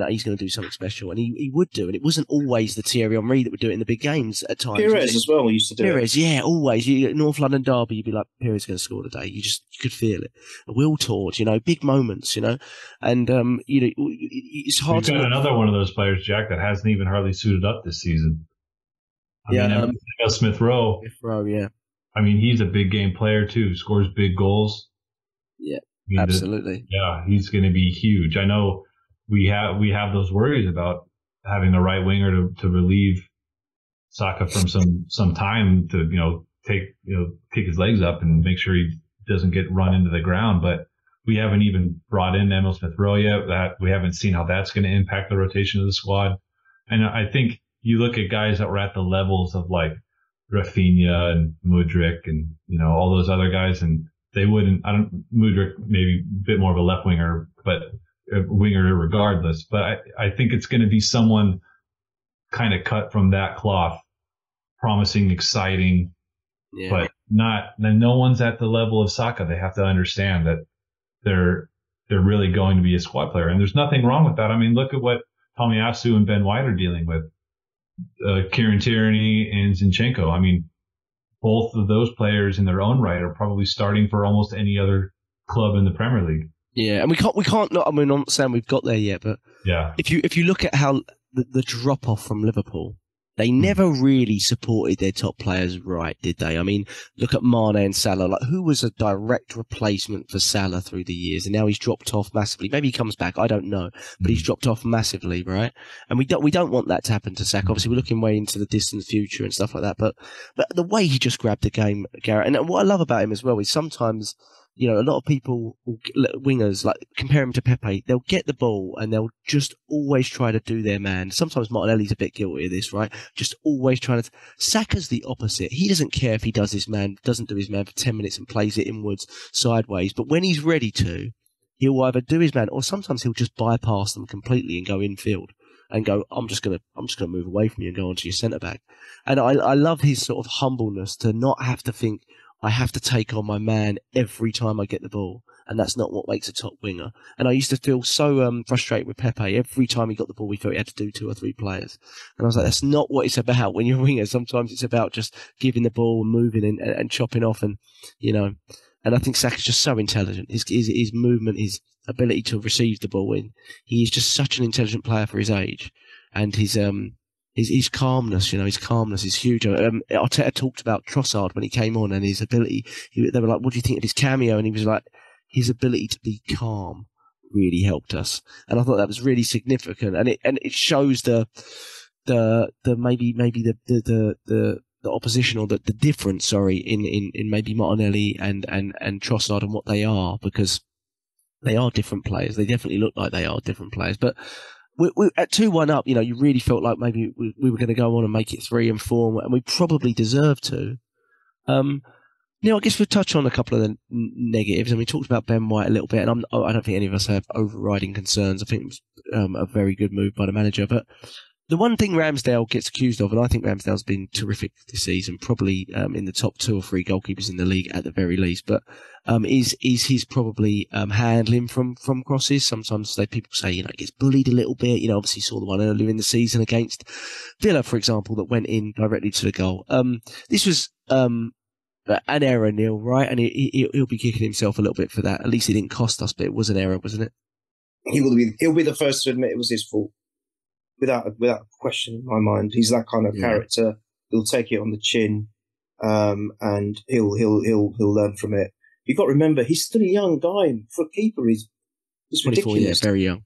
he's going to do something special, and he would do. And it wasn't always the Thierry Henry that would do it in the big games at times. Pires as well used to do Pires, yeah, always. North London derby, you'd be like, Pires is going to score today. You could feel it. Will Tord, big moments, and it's hard to. We've got another one of those players, Jack, that hasn't even hardly suited up this season. Smith Rowe. Yeah. I mean, he's a big game player too. Scores big goals. Yeah. Absolutely. He's going to be huge. I know we have those worries about having a right winger to relieve Saka from some time to take his legs up and make sure he doesn't get run into the ground. But we haven't even brought in Emil Smith Rowe yet. That we haven't seen how that's going to impact the rotation of the squad. And I think you look at guys that were at the levels of like Rafinha and Mudryk and all those other guys, and they wouldn't. Mudryk maybe a bit more of a left winger, but a winger regardless. But I think it's going to be someone kind of cut from that cloth, promising, exciting, but not. No one's at the level of Saka. They have to understand that they're really going to be a squad player, and there's nothing wrong with that. I mean, look at what Tomiyasu and Ben White are dealing with. Kieran Tierney and Zinchenko. I mean, both of those players in their own right are probably starting for almost any other club in the Premier League. Yeah, and we can't. I'm not saying we've got there yet, but if you look at how the drop off from Liverpool, they never really supported their top players right, did they? I mean, look at Mane and Salah. Like, who was a direct replacement for Salah through the years, and now he's dropped off massively. Maybe he comes back, I don't know, but he's dropped off massively, right? And we don't want that to happen to Saka. Obviously, we're looking way into the distant future and stuff like that. But the way he just grabbed the game, Garet, and what I love about him as well is sometimes, a lot of people, wingers, like, compare him to Pepe. They'll get the ball and they'll just always try to do their man. Sometimes Martinelli's a bit guilty of this, right? Just always trying to. Saka's the opposite. He doesn't care if he doesn't do his man for 10 minutes and plays it inwards, sideways. But when he's ready to, he'll either do his man or sometimes he'll just bypass them completely and go infield and go, I'm just gonna move away from you and go onto your centre back. And I love his sort of humbleness to not have to think, I have to take on my man every time I get the ball, and that's not what makes a top winger. And I used to feel so frustrated with Pepe. Every time he got the ball, we felt he had to do 2 or 3 players. And I was like, that's not what it's about when you're a winger. Sometimes it's about just giving the ball and moving and chopping off, and And I think Saka's just so intelligent. His movement, his ability to receive the ball in. He is just such an intelligent player for his age, and his calmness, his calmness is huge. Arteta talked about Trossard when he came on and his ability. They were like, what do you think of his cameo? And he was like, his ability to be calm really helped us. And I thought that was really significant. And it shows the opposition, or the difference, in maybe Martinelli and Trossard and what they are, because they are different players. They definitely look like they are different players. But we at 2-1 up, you really felt like maybe we were going to go on and make it 3 and 4, and we probably deserved to. Neil, I guess we'll touch on a couple of the negatives, and we talked about Ben White a little bit, and I don't think any of us have overriding concerns. I think it was a very good move by the manager, but the one thing Ramsdale gets accused of, and I think Ramsdale's been terrific this season, probably in the top 2 or 3 goalkeepers in the league at the very least, but is his probably handling from crosses. Sometimes people say, he gets bullied a little bit. Obviously saw the one earlier in the season against Villa, for example, that went in directly to the goal. This was an error, Neil, right? And he'll be kicking himself a little bit for that. At least it didn't cost us, but it was an error, wasn't it? He'll be the first to admit it was his fault. Without a question in my mind. He's that kind of character. He'll take it on the chin, and he'll learn from it. you've got to remember, he's still a young guy. For a keeper, he's 24, ridiculous. Yeah, very young.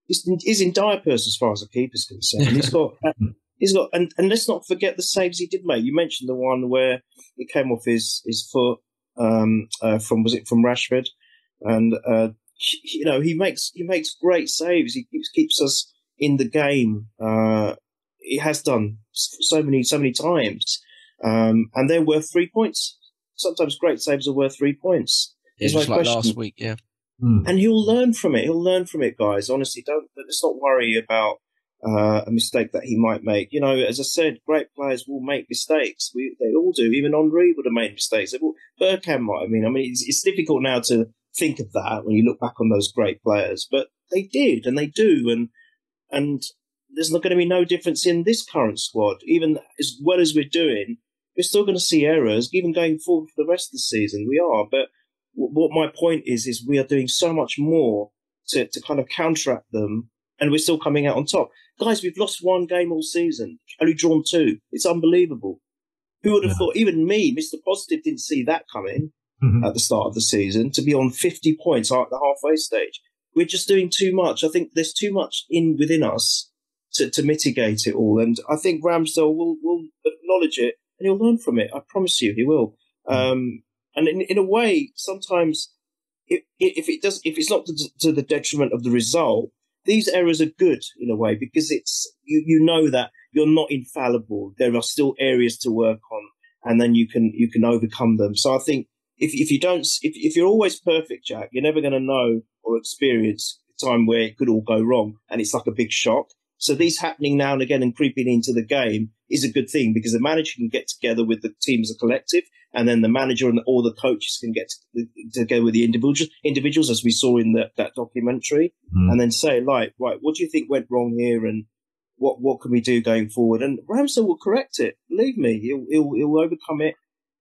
He's in diapers as far as a keeper's concerned. He's got, and let's not forget the saves he did make. You mentioned the one where it came off his foot from Rashford, and he makes great saves. He keeps us in the game. He has done so many times, and they're worth 3 points. Sometimes great saves are worth 3 points. It's just like last week, yeah. And he'll learn from it. He'll learn from it, guys. Honestly, let's not worry about a mistake that he might make. As I said, great players will make mistakes. They all do. Even Henry would have made mistakes. Bergkamp might have been. I mean, it's difficult now to think of that when you look back on those great players, but they did and they do. And there's not going to be no difference in this current squad. Even as well as we're doing, we're still going to see errors, even going forward for the rest of the season. We are. But what my point is we are doing so much more to kind of counteract them, and we're still coming out on top. Guys, we've lost one game all season, only drawn 2. It's unbelievable. Who would have thought, even me, Mr. Positive, didn't see that coming at the start of the season, to be on 50 points at the halfway stage. We're just doing too much. I think there's too much within us to mitigate it all. And I think Ramsdale will acknowledge it and he'll learn from it. I promise you he will. And in a way, sometimes if it's not to the detriment of the result, these errors are good in a way, because it's you know that you're not infallible. There are still areas to work on, and then you can overcome them. So I think if you're always perfect, Jack, you're never going to know or experience a time where it could all go wrong, and it's like a big shock. So these happening now and again and creeping into the game is a good thing, because the manager can get together with the team as a collective, and then the manager and all the coaches can get together with the individuals, as we saw in that documentary, and then say, right, what do you think went wrong here, and what can we do going forward? And Ramsdale will correct it. Believe me, he'll overcome it.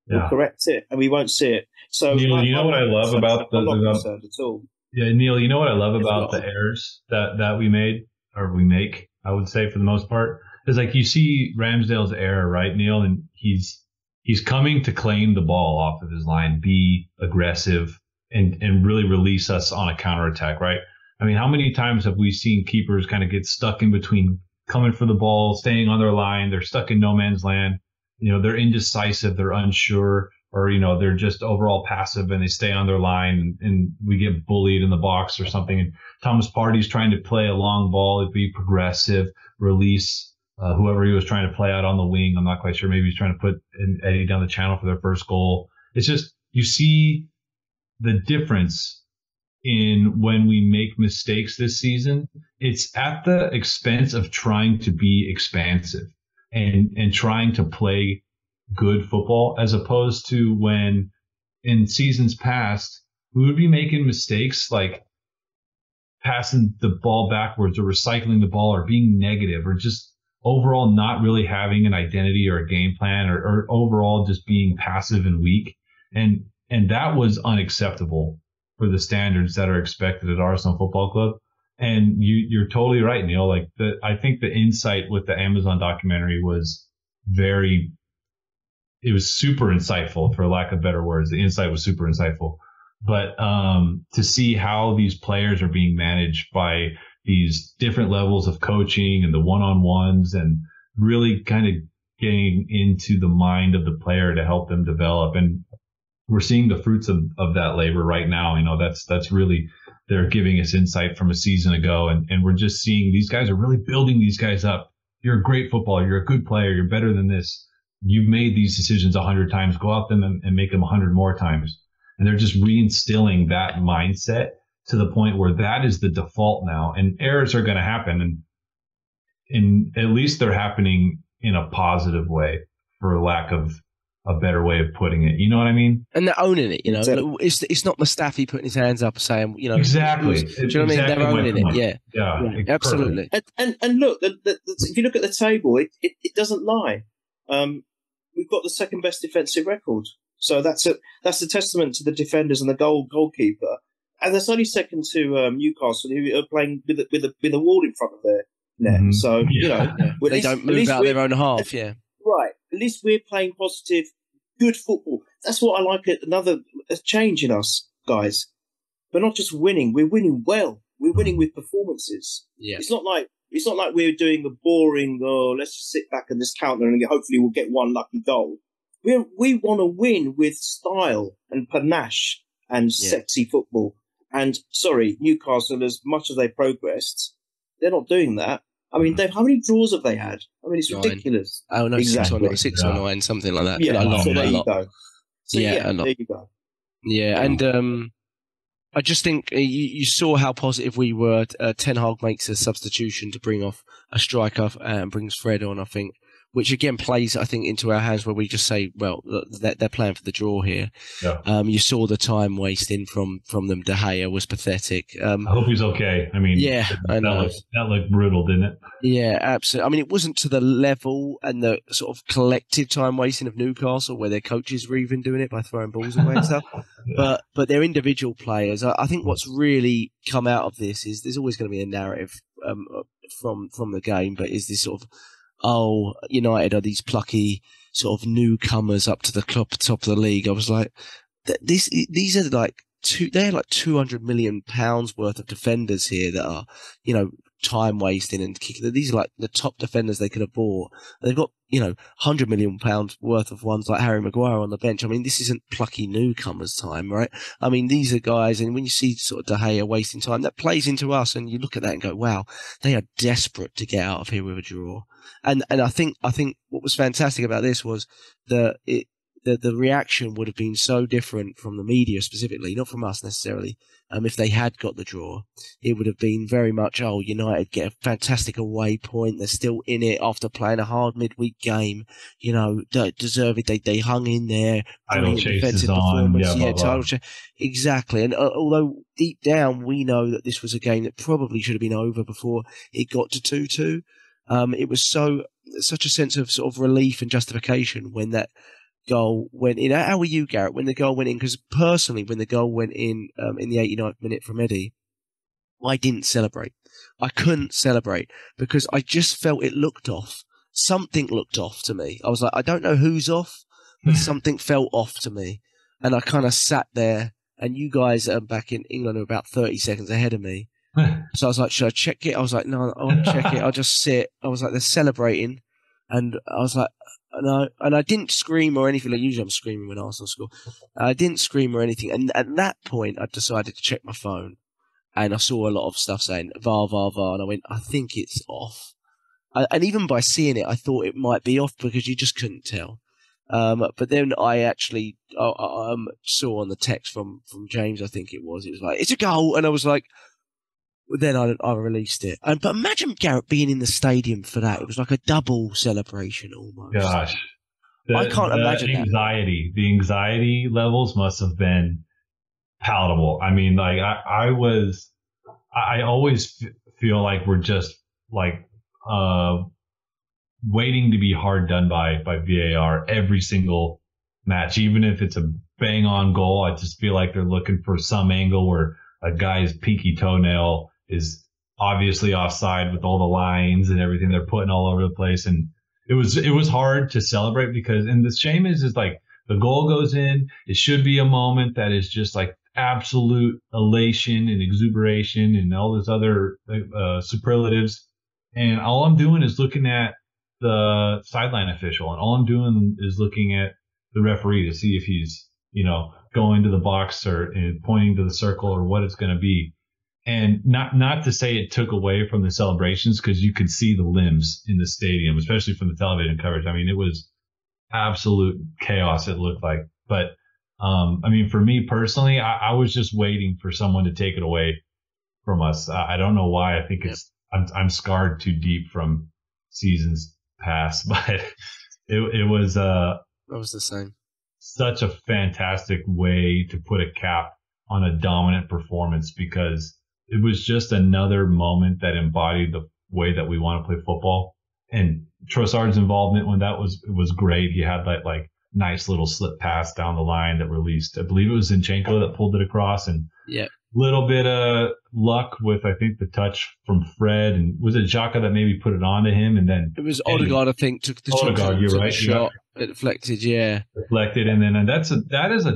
Yeah. He'll correct it, and we won't see it. So, Neil, you know what I love about I'm not concerned at all. Yeah, Neil, you know what I love about the errors that we made, or we make, I would say, for the most part, is like you see Ramsdale's error, right, Neil, and he's coming to claim the ball off of his line, be aggressive, and really release us on a counterattack, right? I mean, how many times have we seen keepers kind of get stuck in between coming for the ball, staying on their line, they're stuck in no man's land, they're indecisive, they're unsure, or, they're just overall passive and they stay on their line, and we get bullied in the box or something. And Thomas Partey's trying to play a long ball, be progressive, release whoever he was trying to play out on the wing. I'm not quite sure. Maybe he's trying to put Eddie down the channel for their first goal. It's just, you see the difference in when we make mistakes this season. It's at the expense of trying to be expansive and trying to play good football, as opposed to when in seasons past we would be making mistakes like passing the ball backwards or recycling the ball or being negative or just overall not really having an identity or a game plan, or overall just being passive and weak. And that was unacceptable for the standards that are expected at Arsenal Football Club. And you're totally right, Neil. Like I think the insight with the Amazon documentary was it was super insightful, for lack of better words. The insight was super insightful. But to see how these players are being managed by these different levels of coaching and the one-on-ones, and really kind of getting into the mind of the player to help them develop. And we're seeing the fruits of that labor right now. That's really, they're giving us insight from a season ago. And we're just seeing these guys are really building these guys up. You're a great footballer. You're a good player. You're better than this. You've made these decisions 100 times. Go out them and make them 100 more times. And they're just reinstilling that mindset to the point where that is the default now. And errors are going to happen. And at least they're happening in a positive way, for lack of a better way of putting it. You know what I mean? And they're owning it, Exactly. It's not Mustafi putting his hands up saying, Exactly. Do you know what I mean? They're owning it. Yeah. Absolutely. And look, if you look at the table, it doesn't lie. We've got the second best defensive record. So that's a testament to the defenders and the goalkeeper. And that's only second to Newcastle, who are playing with a wall in front of their net. Mm-hmm. So, they don't move out their own half, yeah. Right. At least we're playing positive, good football. That's what I like. Another change in us, guys. We're not just winning; we're winning well. We're winning with performances. Yeah. It's not like we're doing a boring. Oh, let's just sit back and just counter and hopefully we'll get one lucky goal. We want to win with style and panache and sexy football. And sorry, Newcastle, as much as they progressed, they're not doing that. I mean, how many draws have they had? I mean, it's 9. ridiculous. Oh no, exactly. six or 9, something like that. Yeah, a lot. so there you go. So a lot. There you go. Yeah, and I just think you saw how positive we were. Ten Hag makes a substitution to bring off a striker and brings Fred on, I think, which again plays, I think, into our hands where we just say, well, they're playing for the draw here. Yeah. You saw the time wasting from them. De Gea was pathetic. I hope he's okay. I mean, I know. That looked brutal, didn't it? Yeah, absolutely. I mean, it wasn't to the level and the sort of collective time wasting of Newcastle, where their coaches were even doing it by throwing balls away and stuff. But their individual players. I think what's really come out of this is there's always going to be a narrative from the game, but is this sort of, oh, United are these plucky sort of newcomers up to the top of the league. I was like, these are like they're like £200 million worth of defenders here that are, time wasting and kicking. These are like the top defenders they could have bought. They've got, £100 million worth of ones like Harry Maguire on the bench. I mean, this isn't plucky newcomers time, right? I mean, these are guys, and when you see sort of De Gea wasting time, that plays into us, and you look at that and go, wow, they are desperate to get out of here with a draw. And I think what was fantastic about this was the reaction would have been so different from the media specifically, not from us necessarily. If they had got the draw, it would have been very much, oh, United get a fantastic away point. They're still in it after playing a hard midweek game. Deserve it. They hung in there. Title chase is on. Title chase. Exactly. And although deep down we know that this was a game that probably should have been over before it got to 2-2, it was such a sense of sort of relief and justification when that goal went in. How were you, Garrett, when the goal went in? Because personally, when the goal went in the 89th minute from Eddie, I didn't celebrate. I couldn't celebrate because I just felt it looked off. Something looked off to me. I was like, I don't know who's off, but something felt off to me. And I kind of sat there, and you guys back in England are about 30 seconds ahead of me. So I was like, should I check it? I was like, no, I won't check it. I'll just sit. I was like, they're celebrating. And I was like, no, and I didn't scream or anything. Like, usually I'm screaming when Arsenal score. I didn't scream or anything. And at that point, I decided to check my phone. And I saw a lot of stuff saying, VAR, VAR, VAR. And I went, I think it's off. And even by seeing it, I thought it might be off because you just couldn't tell. But then I actually saw on the text from James, I think it was like, it's a goal. And I was like, then I released it. But imagine Garrett being in the stadium for that. It was like a double celebration almost. Gosh. I can't imagine that. The anxiety levels must have been palatable. I mean, like I always feel like we're just like waiting to be hard done by VAR every single match. Even if it's a bang on goal, I just feel like they're looking for some angle where a guy's pinky toenail is obviously offside with all the lines and everything they're putting all over the place. And it was hard to celebrate because, and the shame is like the goal goes in, it should be a moment that is just like absolute elation and exuberation and all those other superlatives. And all I'm doing is looking at the sideline official, and all I'm doing is looking at the referee to see if he's, going to the box or pointing to the circle or what it's going to be. And not to say it took away from the celebrations, because you could see the limbs in the stadium, especially from the television coverage. I mean, it was absolute chaos, it looked like. But, I mean, for me personally, I was just waiting for someone to take it away from us. I don't know why. I think I'm scarred too deep from seasons past, but it was I was the same. Such a fantastic way to put a cap on a dominant performance, because it was just another moment that embodied the way that we want to play football. And Trossard's involvement when that was great. He had that like nice little slip pass down the line that released, I believe it was Zinchenko that pulled it across, and little bit of luck with, I think, the touch from Fred, and was it Xhaka that maybe put it onto him, and then it was Odegaard, I think, took the shot. It deflected, yeah. Deflected, and then that is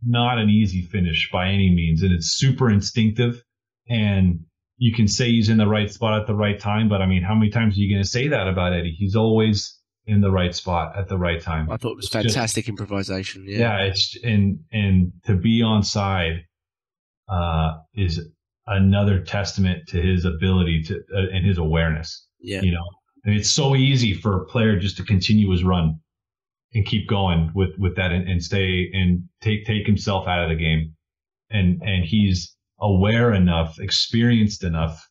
not an easy finish by any means, and it's super instinctive, and you can say he's in the right spot at the right time, but I mean, how many times are you going to say that about Eddie? He's always in the right spot at the right time. I thought it was fantastic improvisation. Yeah, it's and to be on side is another testament to his ability to and his awareness. Yeah, and it's so easy for a player just to continue his run and keep going with that and stay and take himself out of the game, and he's aware enough, experienced enough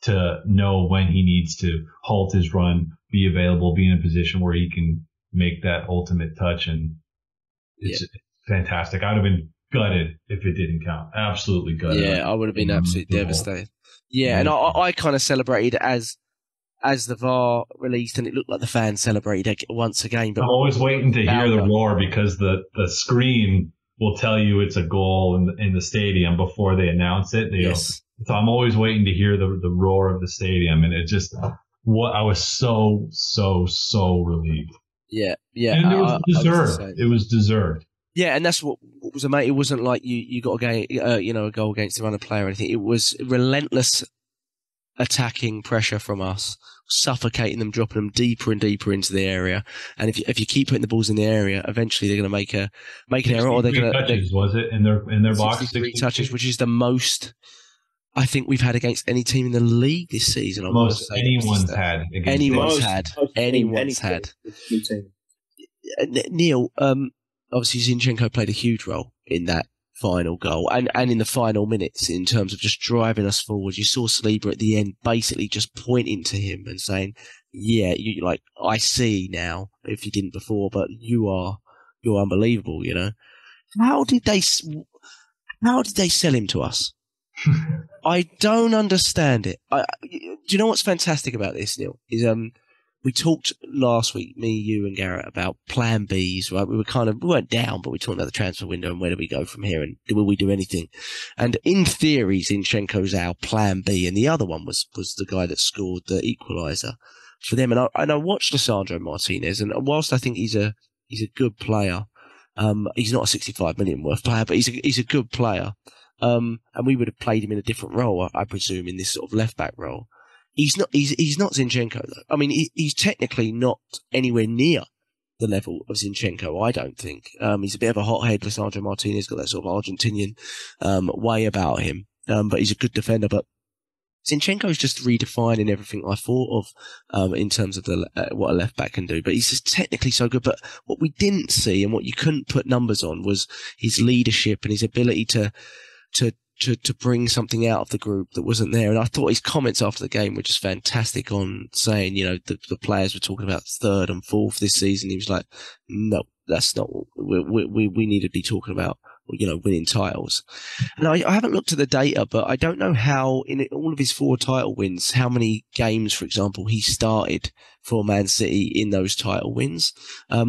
to know when he needs to halt his run, be available, be in a position where he can make that ultimate touch. And it's fantastic. I'd have been gutted if it didn't count. Absolutely gutted. Yeah, I would have been absolutely devastated. Yeah, and I kind of celebrated as the VAR released, and it looked like the fans celebrated once again. But I'm always waiting to hear the roar, because the screen will tell you it's a goal in the stadium before they announce it. So I'm always waiting to hear the roar of the stadium, and it just I was so relieved. Yeah. And it was deserved. It was deserved. Yeah, and that's what was amazing. It wasn't like you got a goal against another player or anything. It was relentless attacking pressure from us, suffocating them, dropping them deeper and deeper into the area. And if you keep putting the balls in the area, eventually they're going to make an error, or they're going to touches. Was it in their box? 63 touches, which is the most I think we've had against any team in the league this season. Most anyone's had. Anyone's had. Neil, obviously Zinchenko played a huge role in that final goal and in the final minutes in terms of just driving us forward. You saw Saliba at the end basically just pointing to him and saying, yeah, I see now, if you didn't before, but you're unbelievable, How did they sell him to us? I don't understand it. Do you know what's fantastic about this, Neil? Is we talked last week, me, you, and Garet, about plan Bs, right? We weren't down, but we talked about the transfer window and where do we go from here and will we do anything? And in theory, Zinchenko's our plan B, and the other one was the guy that scored the equaliser for them. And I watched Lisandro Martinez, and whilst I think he's a good player, he's not a 65 million worth player, but he's a good player. And we would have played him in a different role, I presume, in this sort of left back role. He's not Zinchenko though. I mean, he's technically not anywhere near the level of Zinchenko, I don't think. He's a bit of a hothead. Lisandro Martinez got that sort of Argentinian way about him, but he's a good defender. But Zinchenko's just redefining everything I thought of in terms of what a left back can do. But he's just technically so good. But what we didn't see and what you couldn't put numbers on was his leadership and his ability to bring something out of the group that wasn't there. And I thought his comments after the game were just fantastic on saying, the players were talking about third and fourth this season. He was like, no, that's not what we need to be talking about, winning titles. And I haven't looked at the data, but I don't know how in all of his 4 title wins, how many games, for example, he started for Man City in those title wins. I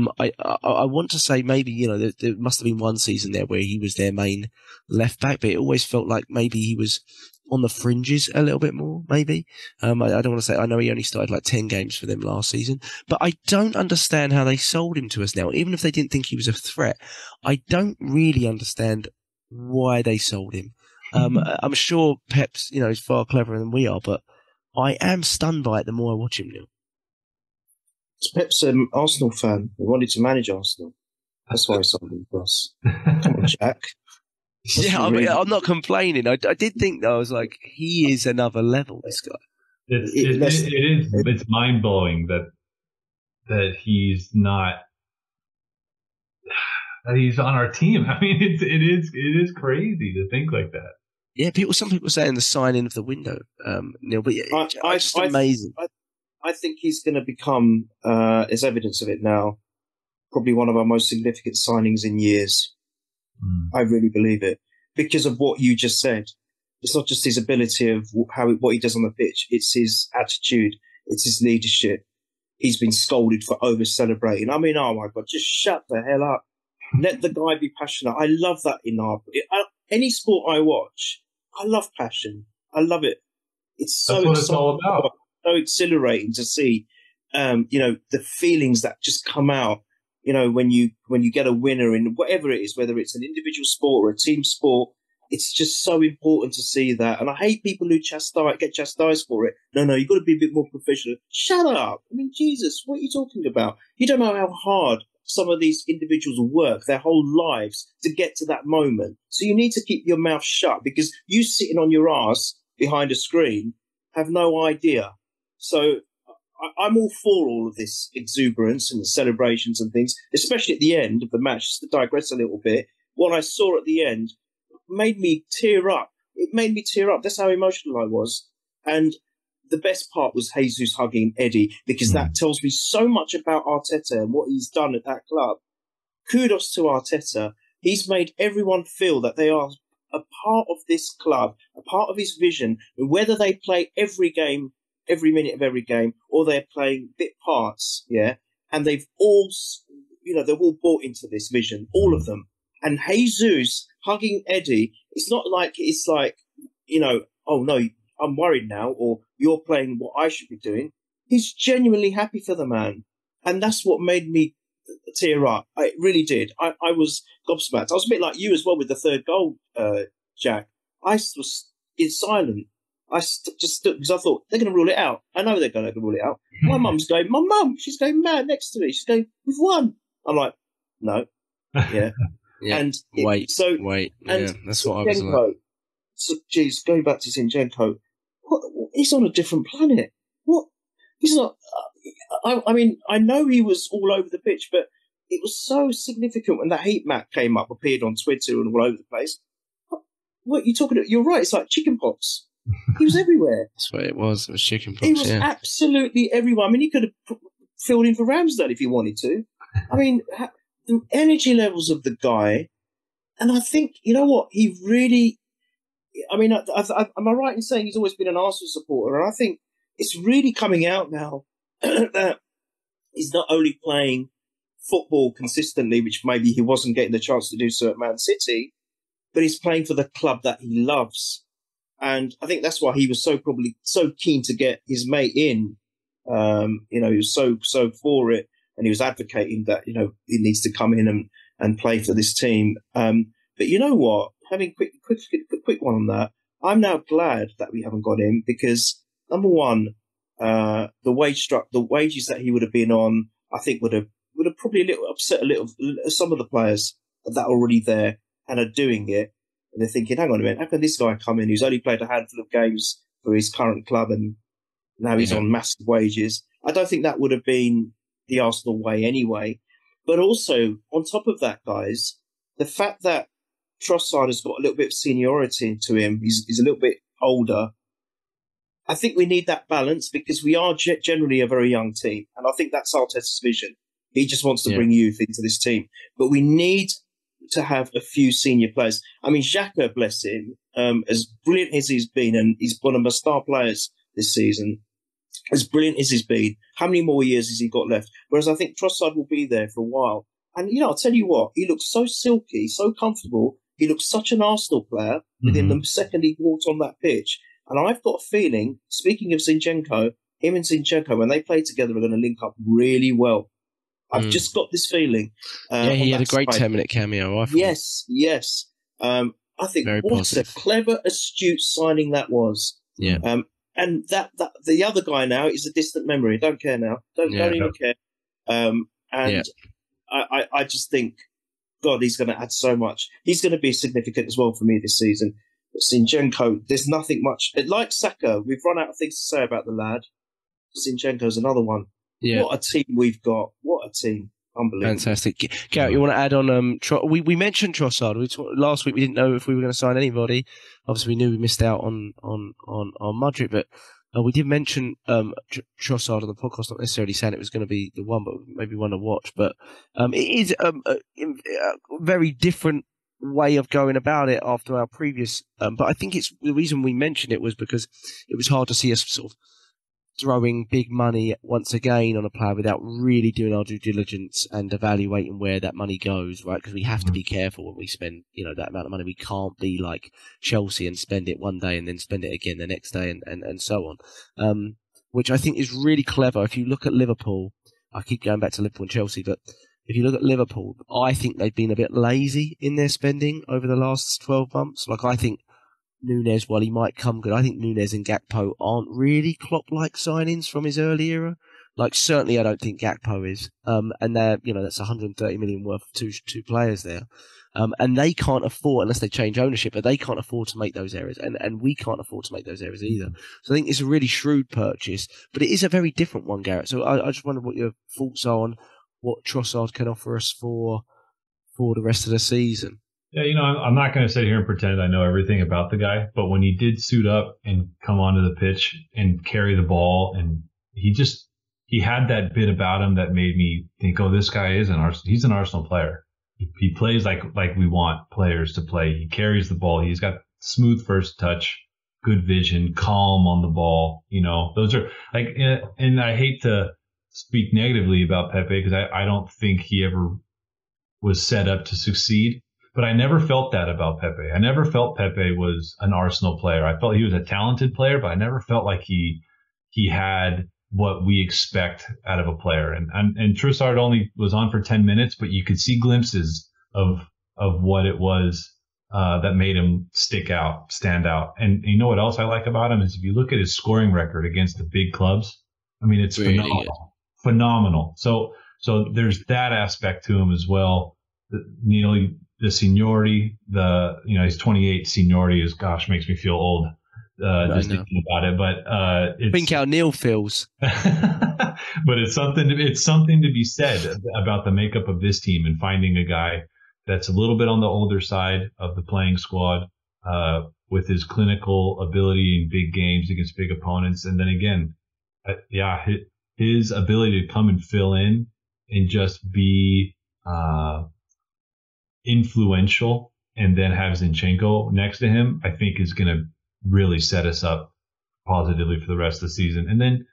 want to say maybe, there must have been one season there where he was their main left back, but it always felt like maybe he was on the fringes a little bit more, maybe. I don't want to say, I know he only started like 10 games for them last season, but I don't understand how they sold him to us now. Even if they didn't think he was a threat, I don't really understand why they sold him. I'm sure Pep's, is far cleverer than we are, but I am stunned by it the more I watch him now. Pep's an Arsenal fan. He wanted to manage Arsenal. That's why he sold him to us. Come on, Jack. Yeah, I'm not complaining. I did think, though, I was like, he is another level, this guy. It's mind blowing that he's not, that he's on our team. I mean, it is crazy to think like that. Yeah, some people saying the signing of the window, Neil, but it's just amazing. I think he's going to become, there's evidence of it now, probably one of our most significant signings in years. I really believe it because of what you just said. It's not just his ability of what he does on the pitch. It's his attitude. It's his leadership. He's been scolded for over celebrating. I mean, oh my God, just shut the hell up. Let the guy be passionate. I love that in our. any sport I watch, I love passion. I love it. It's so That's what it's exciting, all about. so exhilarating to see, the feelings that just come out, when you get a winner in whatever it is, whether it's an individual sport or a team sport. It's just so important to see that. And I hate people who get chastised for it. No, you've got to be a bit more professional. Shut up. I mean, Jesus, what are you talking about? You don't know how hard some of these individuals work their whole lives to get to that moment. So you need to keep your mouth shut, because you sitting on your ass behind a screen have no idea. So I'm all for all of this exuberance and celebrations and things, especially at the end of the match. Just to digress a little bit, what I saw at the end made me tear up. It made me tear up. That's how emotional I was. And the best part was Jesus hugging Eddie, because that tells me so much about Arteta and what he's done at that club. Kudos to Arteta. He's made everyone feel that they are a part of this club, a part of his vision, and whether they play every game, every minute of every game, or they're playing bit parts, and they've all, they've all bought into this vision, all of them. And Jesus hugging Eddie, it's not like, oh no, I'm worried now, or you're playing what I should be doing. He's genuinely happy for the man. And that's what made me tear up. It really did. I was gobsmacked. I was a bit like you as well with the third goal, Jack. I was in silence. I just stood because I thought, they're going to rule it out. I know they're going to rule it out. My mum, she's going mad next to me. She's going, we've won. I'm like, no. Yeah. Yeah. And wait. And yeah, that's what I was like. So, geez, going back to Zinchenko, he's on a different planet. What? He's not. I mean, I know he was all over the pitch, but it was so significant when that heat map appeared on Twitter and all over the place. What are you talking about? You're right. It's like chickenpox. He was everywhere. That's what it was. It was chickenpox. He was absolutely everywhere. I mean, he could have filled in for Ramsdale if he wanted to. I mean, the energy levels of the guy, and I think, you know what, he really, I mean, am I right in saying he's always been an Arsenal supporter? And I think it's really coming out now that he's not only playing football consistently, which maybe he wasn't getting the chance to do so at Man City, but he's playing for the club that he loves. And I think that's why he was so keen to get his mate in. He was so for it. And he was advocating that, he needs to come in and play for this team. But you know what? Having quick one on that, I'm now glad that we haven't got him, because number one, the wages that he would have been on, I think would have probably upset some of the players that are already there and are doing it. And they're thinking, hang on a minute, how can this guy come in who's only played a handful of games for his current club and now he's on massive wages? I don't think that would have been the Arsenal way anyway. But also, on top of that, guys, the fact that Trossard has got a little bit of seniority to him, he's a little bit older, I think we need that balance, because we are generally a very young team. And I think that's Arteta's vision. He just wants to bring youth into this team. But we need to have a few senior players. I mean, Saka, bless him, as brilliant as he's been, and he's one of my star players this season, as brilliant as he's been, how many more years has he got left? Whereas I think Trossard will be there for a while. And, I'll tell you what, he looks so silky, so comfortable. He looks such an Arsenal player within the second he walked on that pitch. And I've got a feeling, speaking of Zinchenko, him and Zinchenko, when they play together, are going to link up really well. I've just got this feeling. He had a great 10-minute cameo, I thought. Yes. I think very what positive. a clever, astute signing that was. Yeah. And that the other guy now is a distant memory. Don't care now. Don't even care. I just think, God, he's going to add so much. He's going to be significant as well for me this season. But Zinchenko, there's nothing much. Like Saka, we've run out of things to say about the lad. Zinchenko's another one. Yeah. What a team we've got. What a team. Unbelievable. Fantastic. Garet, you want to add on? We mentioned Trossard. Last week we didn't know if we were going to sign anybody. Obviously, we knew we missed out on Mudryk, but we did mention Trossard on the podcast. Not necessarily saying it was going to be the one, but maybe one to watch. But it is a very different way of going about it after our previous. But I think it's the reason we mentioned it was because it was hard to see us sort of throwing big money once again on a player without really doing our due diligence and evaluating where that money goes, right? Because we have to be careful when we spend, that amount of money. We can't be like Chelsea and spend it one day and then spend it again the next day and so on. Which I think is really clever. If you look at Liverpool, I keep going back to Liverpool and Chelsea, but if you look at Liverpool, I think they've been a bit lazy in their spending over the last 12 months. Like, I think Nunes, while he might come good, I think Nunes and Gakpo aren't really Klopp-like signings from his early era. Like, certainly I don't think Gakpo is. And they're, that's 130 million worth of two players there. And they can't afford, unless they change ownership, but they can't afford to make those errors. And we can't afford to make those errors either. So I think it's a really shrewd purchase, but it is a very different one, Garrett. So I just wonder what your thoughts are on what Trossard can offer us for the rest of the season. Yeah, I'm not going to sit here and pretend I know everything about the guy, but when he did suit up and come onto the pitch and carry the ball, and he had that bit about him that made me think, oh, this guy is he's an Arsenal player. He plays like we want players to play. He carries the ball. He's got smooth first touch, good vision, calm on the ball. Those are like, and I hate to speak negatively about Pepe because I don't think he ever was set up to succeed. But I never felt that about Pepe. I never felt Pepe was an Arsenal player. I felt he was a talented player, but I never felt like he had what we expect out of a player. And Trossard only was on for 10 minutes, but you could see glimpses of what it was that made him stand out. And you know what else I like about him is if you look at his scoring record against the big clubs, I mean, it's really phenomenal. So there's that aspect to him as well. Neil, the seniority, he's 28. Seniority makes me feel old just thinking about it. But think how Neil feels. But it's something to be said about the makeup of this team and finding a guy that's a little bit on the older side of the playing squad with his clinical ability in big games against big opponents, and then again, his ability to come and fill in and just be influential, and then have Zinchenko next to him, I think is going to really set us up positively for the rest of the season. And then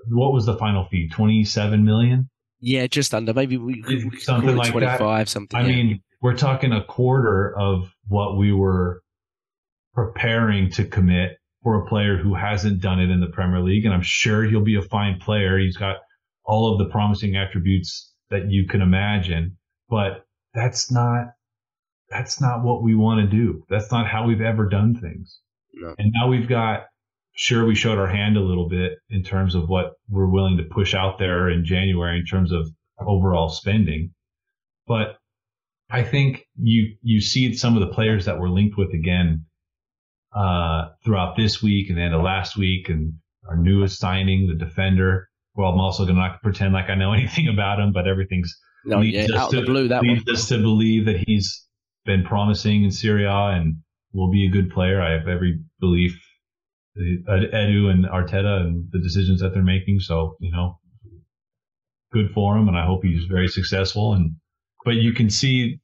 what was the final fee? 27 million? Yeah, just under. Maybe something like 25, that. Something. I mean, we're talking a quarter of what we were preparing to commit for a player who hasn't done it in the Premier League. And I'm sure he'll be a fine player. He's got all of the promising attributes that you can imagine, but that's not what we want to do. That's not how we've ever done things. No. And now we showed our hand a little bit in terms of what we're willing to push out there in January in terms of overall spending. But I think you see some of the players that we're linked with again throughout this week and the end of last week, and our newest signing, the defender. Well, I'm also going to not pretend like I know anything about him, but everything's leads us to believe that he's been promising in Serie A and will be a good player. I have every belief Edu and Arteta and the decisions that they're making. So, good for him, and I hope he's very successful. But you can see,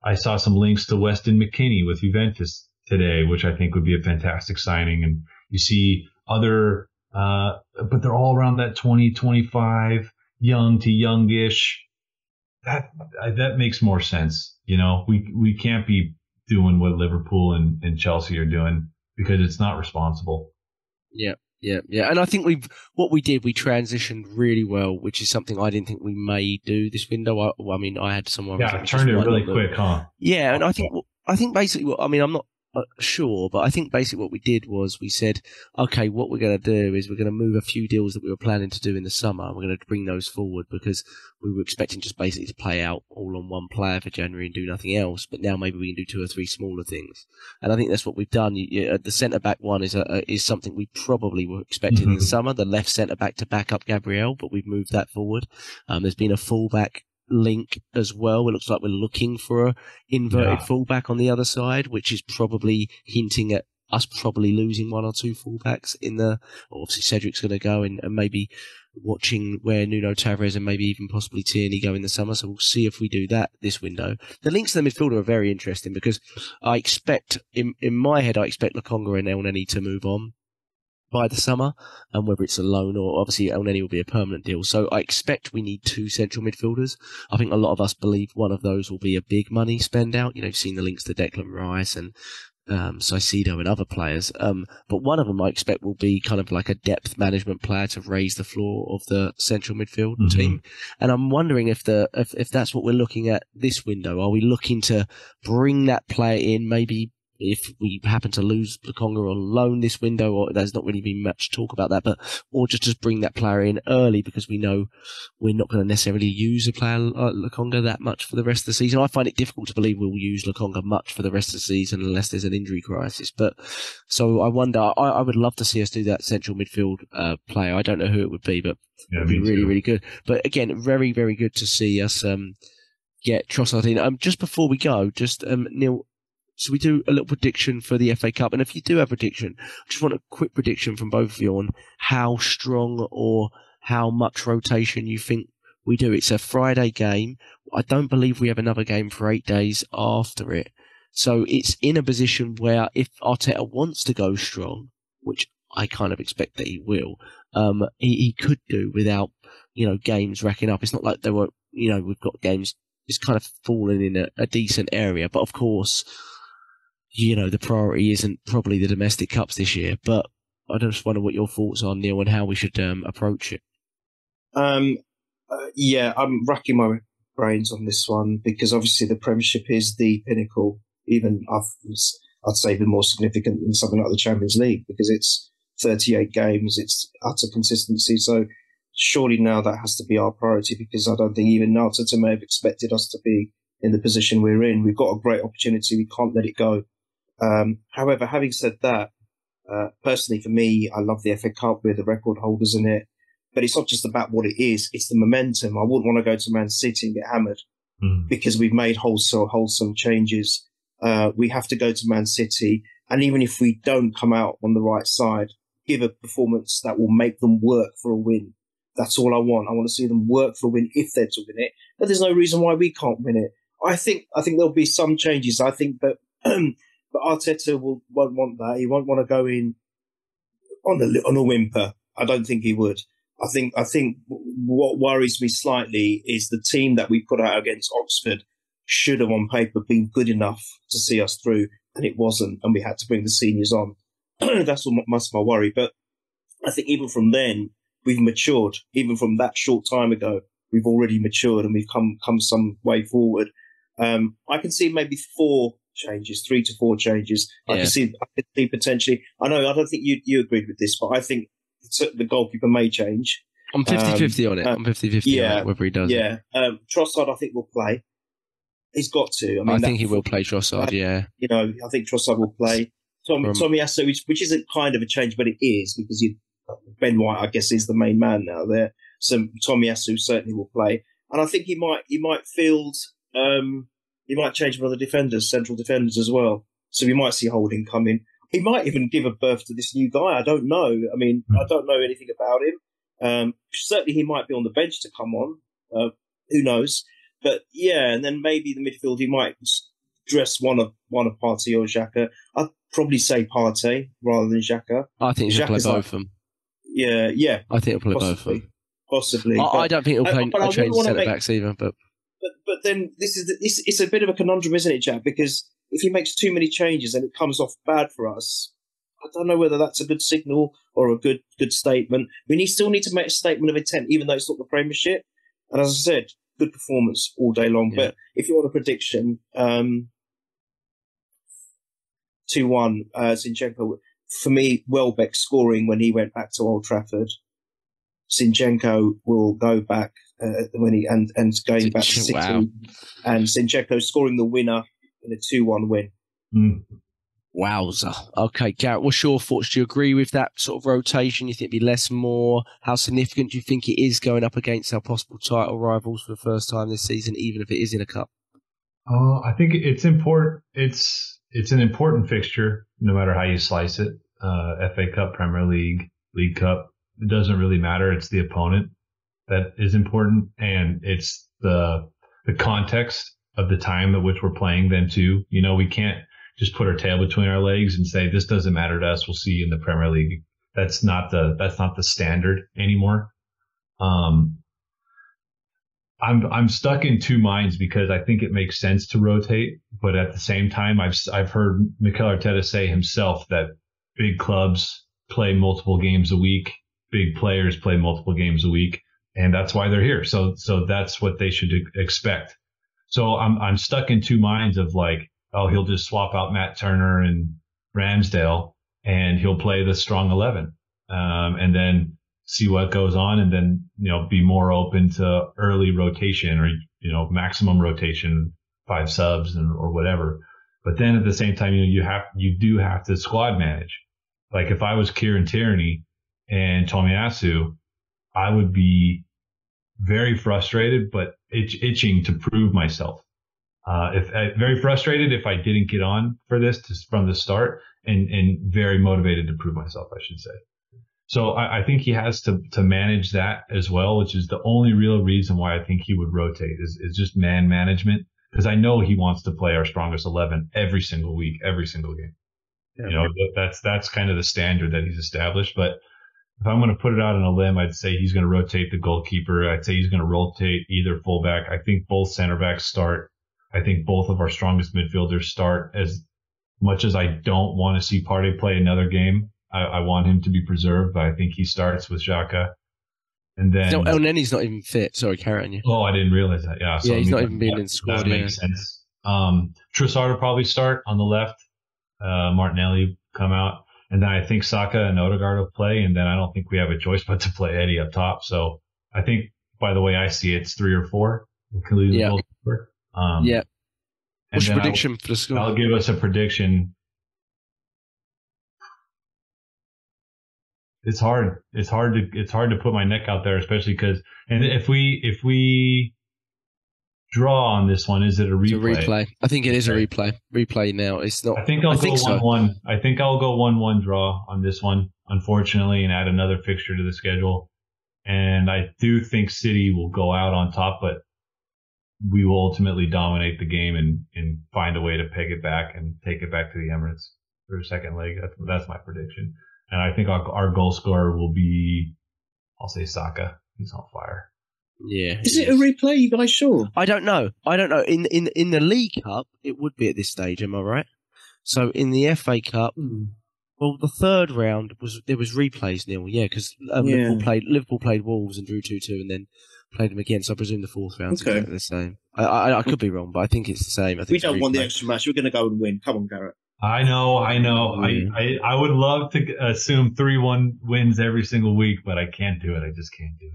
I saw some links to Weston McKennie with Juventus today, which I think would be a fantastic signing. And you see other, but they're all around that 20, 25, young to youngish. That makes more sense. We can't be doing what Liverpool and Chelsea are doing because it's not responsible. Yeah. And I think we transitioned really well, which is something I didn't think we may do this window. I had someone. Yeah, I turned it really quick, huh? Yeah, and I think basically, I'm not sure, but I think basically what we did was we said, okay, what we're going to do is we're going to move a few deals that we were planning to do in the summer. We're going to bring those forward because we were expecting just basically to play out all on one player for January and do nothing else. But now maybe we can do 2 or 3 smaller things, and I think that's what we've done. The centre back one is something we probably were expecting in the summer. The left centre back to back up Gabriel, but we've moved that forward. There's been a fullback link as well. It looks like we're looking for a inverted fullback on the other side, which is probably hinting at us probably losing 1 or 2 fullbacks obviously Cedric's going to go and maybe watching where Nuno Tavares and maybe even possibly Tierney go in the summer. So we'll see if we do that this window. The links to the midfielder are very interesting because I expect, in my head, Lokonga and El Neni to move on. by the summer, and whether it's a loan or obviously Elneny will be a permanent deal. So I expect we need 2 central midfielders. I think a lot of us believe one of those will be a big money spend out. You've seen the links to Declan Rice and Caicedo and other players. But one of them I expect will be kind of like a depth management player to raise the floor of the central midfield team. And I'm wondering if that's what we're looking at this window. Are we looking to bring that player in, maybe if we happen to lose Lokonga on loan this window, or there's not really been much talk about that, or just bring that player in early because we know we're not going to necessarily use a player like Lokonga that much for the rest of the season. I find it difficult to believe we'll use Lokonga much for the rest of the season unless there's an injury crisis. But so I wonder, I would love to see us do that central midfield player. I don't know who it would be, but it would be really, really good. But again, very, very good to see us get Trossard in. Just before we go, Neil, so we do a little prediction for the FA Cup. And if you do have a prediction, I just want a quick prediction from both of you on how strong or how much rotation you think we do. It's a Friday game. I don't believe we have another game for 8 days after it. So it's in a position where if Arteta wants to go strong, which I kind of expect that he will, he could do without, games racking up. It's not like there were, we've got games. It's kind of fallen in a decent area. But of course, the priority isn't probably the domestic cups this year, but I just wonder what your thoughts are, Neil, and how we should approach it. Yeah, I'm racking my brains on this one because obviously the Premiership is the pinnacle. Even I'd say even more significant than something like the Champions League because it's 38 games, it's utter consistency. So surely now that has to be our priority because I don't think even Arteta may have expected us to be in the position we're in. We've got a great opportunity. We can't let it go. However, having said that, personally for me, I love the FA Cup. We're the record holders in it. But it's not just about what it is. It's the momentum. I wouldn't want to go to Man City and get hammered because we've made wholesome changes. We have to go to Man City. And even if we don't come out on the right side, give a performance that will make them work for a win. That's all I want. I want to see them work for a win if they're to win it. But there's no reason why we can't win it. I think there'll be some changes. I think that... But Arteta won't want that. He won't want to go in on a whimper. I don't think he would. I think what worries me slightly is the team that we put out against Oxford should have on paper been good enough to see us through, and it wasn't, and we had to bring the seniors on. That's my worry. But I think even from then, we've matured. Even from that short time ago, we've already matured and we've come some way forward. I can see maybe 3 to 4 changes. Yeah. I can see potentially. I don't think you agreed with this, but I think the goalkeeper may change. I'm 50-50 on it. I'm 50-50 on it, whether he does. Yeah. Trossard, I think, will play. He's got to. I think he will play Trossard, yeah. I think Trossard will play. Tomiyasu, which isn't kind of a change, but it is because Ben White, I guess, is the main man now there. So Tomiyasu certainly will play. And I think he might field... he might change one of the defenders, central defenders as well. So we might see Holding come in. He might even give a birth to this new guy. I don't know. I mean, I don't know anything about him. Certainly he might be on the bench to come on. Who knows? But yeah, and then maybe the midfield, he might dress one of Partey or Xhaka. I'd probably say Partey rather than Xhaka. I think he'll play both of them. Yeah. I think he'll play both of them. Possibly. I don't think he'll play change centre-backs either, but... But then it's a bit of a conundrum, isn't it, Jack? Because if he makes too many changes and it comes off bad for us, I don't know whether that's a good signal or a good statement. We still need to make a statement of intent, even though it's not the Premiership. And as I said, good performance all day long. Yeah. But if you want a prediction, 2-1 Zinchenko. For me, Welbeck scoring when he went back to Old Trafford. Zinchenko will go back when he and going back to City, and Zinchenko scoring the winner in a 2-1 win. Wowza. Okay, Garet, what's your thoughts? Do you agree with that sort of rotation? You think it'd be less, more? How significant do you think it is going up against our possible title rivals for the first time this season, even if it is in a cup? I think it's important. It's an important fixture, no matter how you slice it. FA Cup, Premier League, League Cup. It doesn't really matter. It's the opponent that is important, and it's the context of the time at which we're playing them too. We can't just put our tail between our legs and say, this doesn't matter to us. We'll see you in the Premier League that's not the standard anymore. I'm stuck in two minds because I think it makes sense to rotate, but at the same time, I've heard Mikel Arteta say himself that big clubs play multiple games a week, big players play multiple games a week, and that's why they're here. So that's what they should expect. So I'm stuck in two minds of like, oh, he'll just swap out Matt Turner and Ramsdale, and he'll play the strong 11, and then see what goes on, and then, be more open to early rotation or, maximum rotation, 5 subs or whatever. But then at the same time, you do have to squad manage. Like if I was Kieran Tierney and Tomiyasu, I would be very frustrated, but itching to prove myself. Very frustrated if I didn't get on for this from the start, and very motivated to prove myself, I should say. So I think he has to manage that as well, which is the only real reason why I think he would rotate is just man management. Because I know he wants to play our strongest 11 every single week, every single game. Yeah. That's kind of the standard that he's established. But if I'm going to put it out on a limb, I'd say he's going to rotate the goalkeeper. I'd say he's going to rotate either fullback. I think both center backs start. I think both of our strongest midfielders start. As much as I don't want to see Partey play another game, I want him to be preserved, but I think he starts with Xhaka. And then Elneny's not even fit. Sorry, carry on. Oh, I didn't realize that. Yeah, so he's not even been in the squad. That makes sense. Trossard will probably start on the left. Martinelli come out. And then I think Saka and Odegaard will play. And then I don't think we have a choice but to play Eddie up top. So I think, by the way I see it, it's 3 or 4. Yeah. What's your prediction for the score? I'll give us a prediction. It's hard. It's hard to put my neck out there, especially because, and if we draw on this one, is it a replay? It's a replay. I think it is a replay. Replay now. It's not. I think I'll go 1-1. I think I'll go 1-1 draw on this one, unfortunately, and add another fixture to the schedule. And I do think City will go out on top, but we will ultimately dominate the game and find a way to peg it back and take it back to the Emirates for a second leg. That's my prediction. And I think our goal scorer will be, I'll say Saka. He's on fire. Yeah. Is it a replay? You guys sure? I don't know. In the League Cup, it would be at this stage. Am I right? So in the FA Cup, well, the third round there was replays, Neil. Yeah, because Liverpool played Wolves and drew 2-2, and then played them again. So I presume the fourth round's exactly the same. I could be wrong, but I think it's the same. I think we don't want the extra match. We're going to go and win. Come on, Garet. I know. I would love to assume 3-1 wins every single week, but I can't do it. I just can't do it.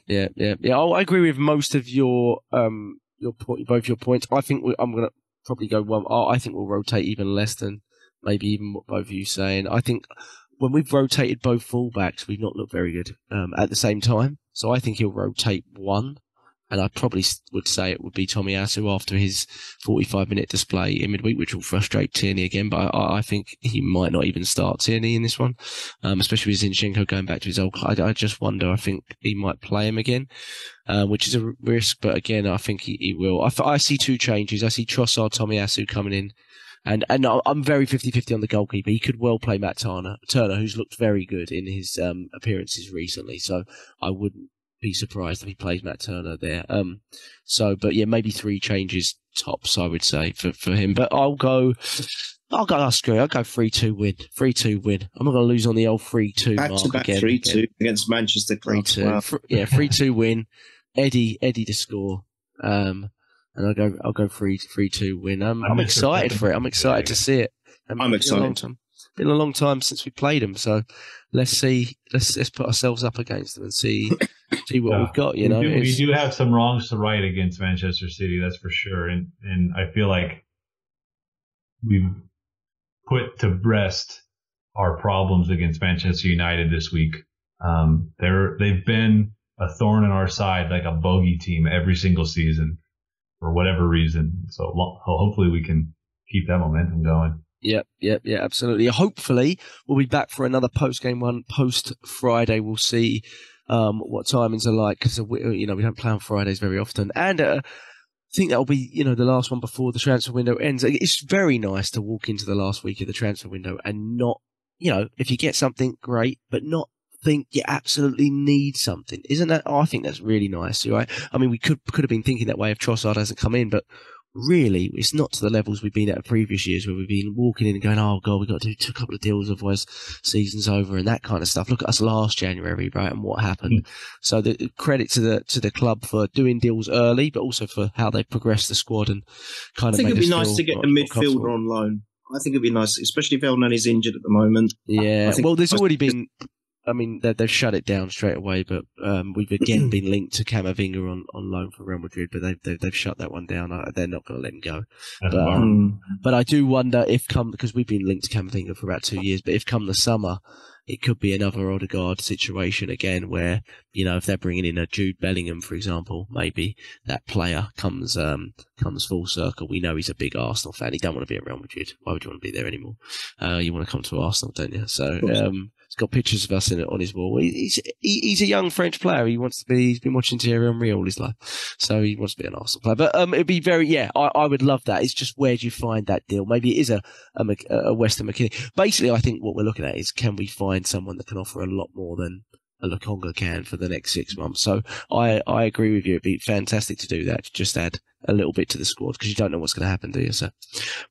Yeah. I agree with most of your both your points. I think I'm going to probably go one. I think we'll rotate even less than maybe even what both of you saying. I think when we've rotated both fullbacks, we've not looked very good at the same time. So I think he'll rotate one. And I probably would say it would be Tomiyasu after his 45-minute display in midweek, which will frustrate Tierney again. But I think he might not even start Tierney in this one, especially with Zinchenko going back to his old club. I just wonder. I think he might play him again, which is a risk. But again, I think he will. I see 2 changes. I see Trossard, Tomiyasu coming in. And I'm very 50-50 on the goalkeeper. He could well play Matt Turner, who's looked very good in his appearances recently. So I wouldn't be surprised if he plays Matt Turner there. But yeah, maybe 3 changes tops, I would say, for him. But I'll go 3-2 win. 3-2 win. I'm not going to lose on the old 3-2 mark again. Back-to-back 3-2 against Manchester clubs. 3-2. Wow. 3-2 win. Eddie to score. And I'll go 3-2 win. I'm excited for it. I'm excited to see it. I'm excited. Been a long time since we played them, so let's see. Let's put ourselves up against them and see what we've got. You know, we do have some wrongs to right against Manchester City, that's for sure. And I feel like we've put to rest our problems against Manchester United this week. They've been a thorn in our side, like a bogey team every single season for whatever reason. So hopefully we can keep that momentum going. Yep, absolutely. Hopefully, we'll be back for another post-game one. Post-Friday, we'll see what timings are like, because we don't play on Fridays very often. And I think that'll be, the last one before the transfer window ends. It's very nice to walk into the last week of the transfer window and not if you get something, great, but not think you absolutely need something. Isn't that? I think that's really nice, right? I mean, we could have been thinking that way if Trossard hasn't come in, but really, it's not to the levels we've been at previous years where we've been walking in and going, oh, God, we've got to do a couple of deals, otherwise season's over and that kind of stuff. Look at us last January, right, and what happened. So the credit to the club for doing deals early, but also for how they progressed the squad and kind of I think made it'd be us nice to get a more midfielder on loan. I think it'd be nice, especially if Elnany's injured at the moment. Yeah, well, there's already been... I mean, they've shut it down straight away, but we've again been linked to Camavinga on loan for Real Madrid, but they've shut that one down. They're not going to let him go. But I do wonder because we've been linked to Camavinga for about 2 years, but if come the summer, it could be another Odegaard situation again where, if they're bringing in a Jude Bellingham, for example, maybe that player comes full circle. We know he's a big Arsenal fan. He don't want to be at Real Madrid. Why would you want to be there anymore? You want to come to Arsenal, don't you? So, he's got pictures of us on his wall. He's a young French player. He's been watching Thierry Henry all his life. So he wants to be an Arsenal player. But, it'd be I would love that. It's just where do you find that deal? Maybe it is a Weston McKennie. Basically, I think what we're looking at is can we find someone that can offer a lot more than a Lokonga can for the next 6 months. So I agree with you. It'd be fantastic to do that. To just add a little bit to the squad because you don't know what's going to happen, do you? So,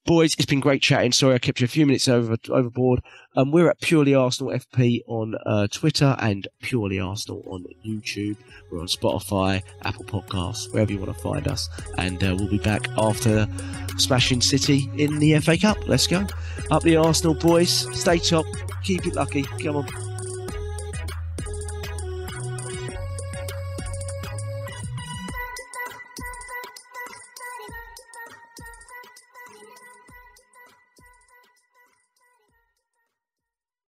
boys, it's been great chatting. Sorry I kept you a few minutes overboard. We're at Purely Arsenal FP on Twitter and Purely Arsenal on YouTube. We're on Spotify, Apple Podcasts, wherever you want to find us. And we'll be back after smashing City in the FA Cup. Let's go. Up the Arsenal, boys. Stay top. Keep it lucky. Come on.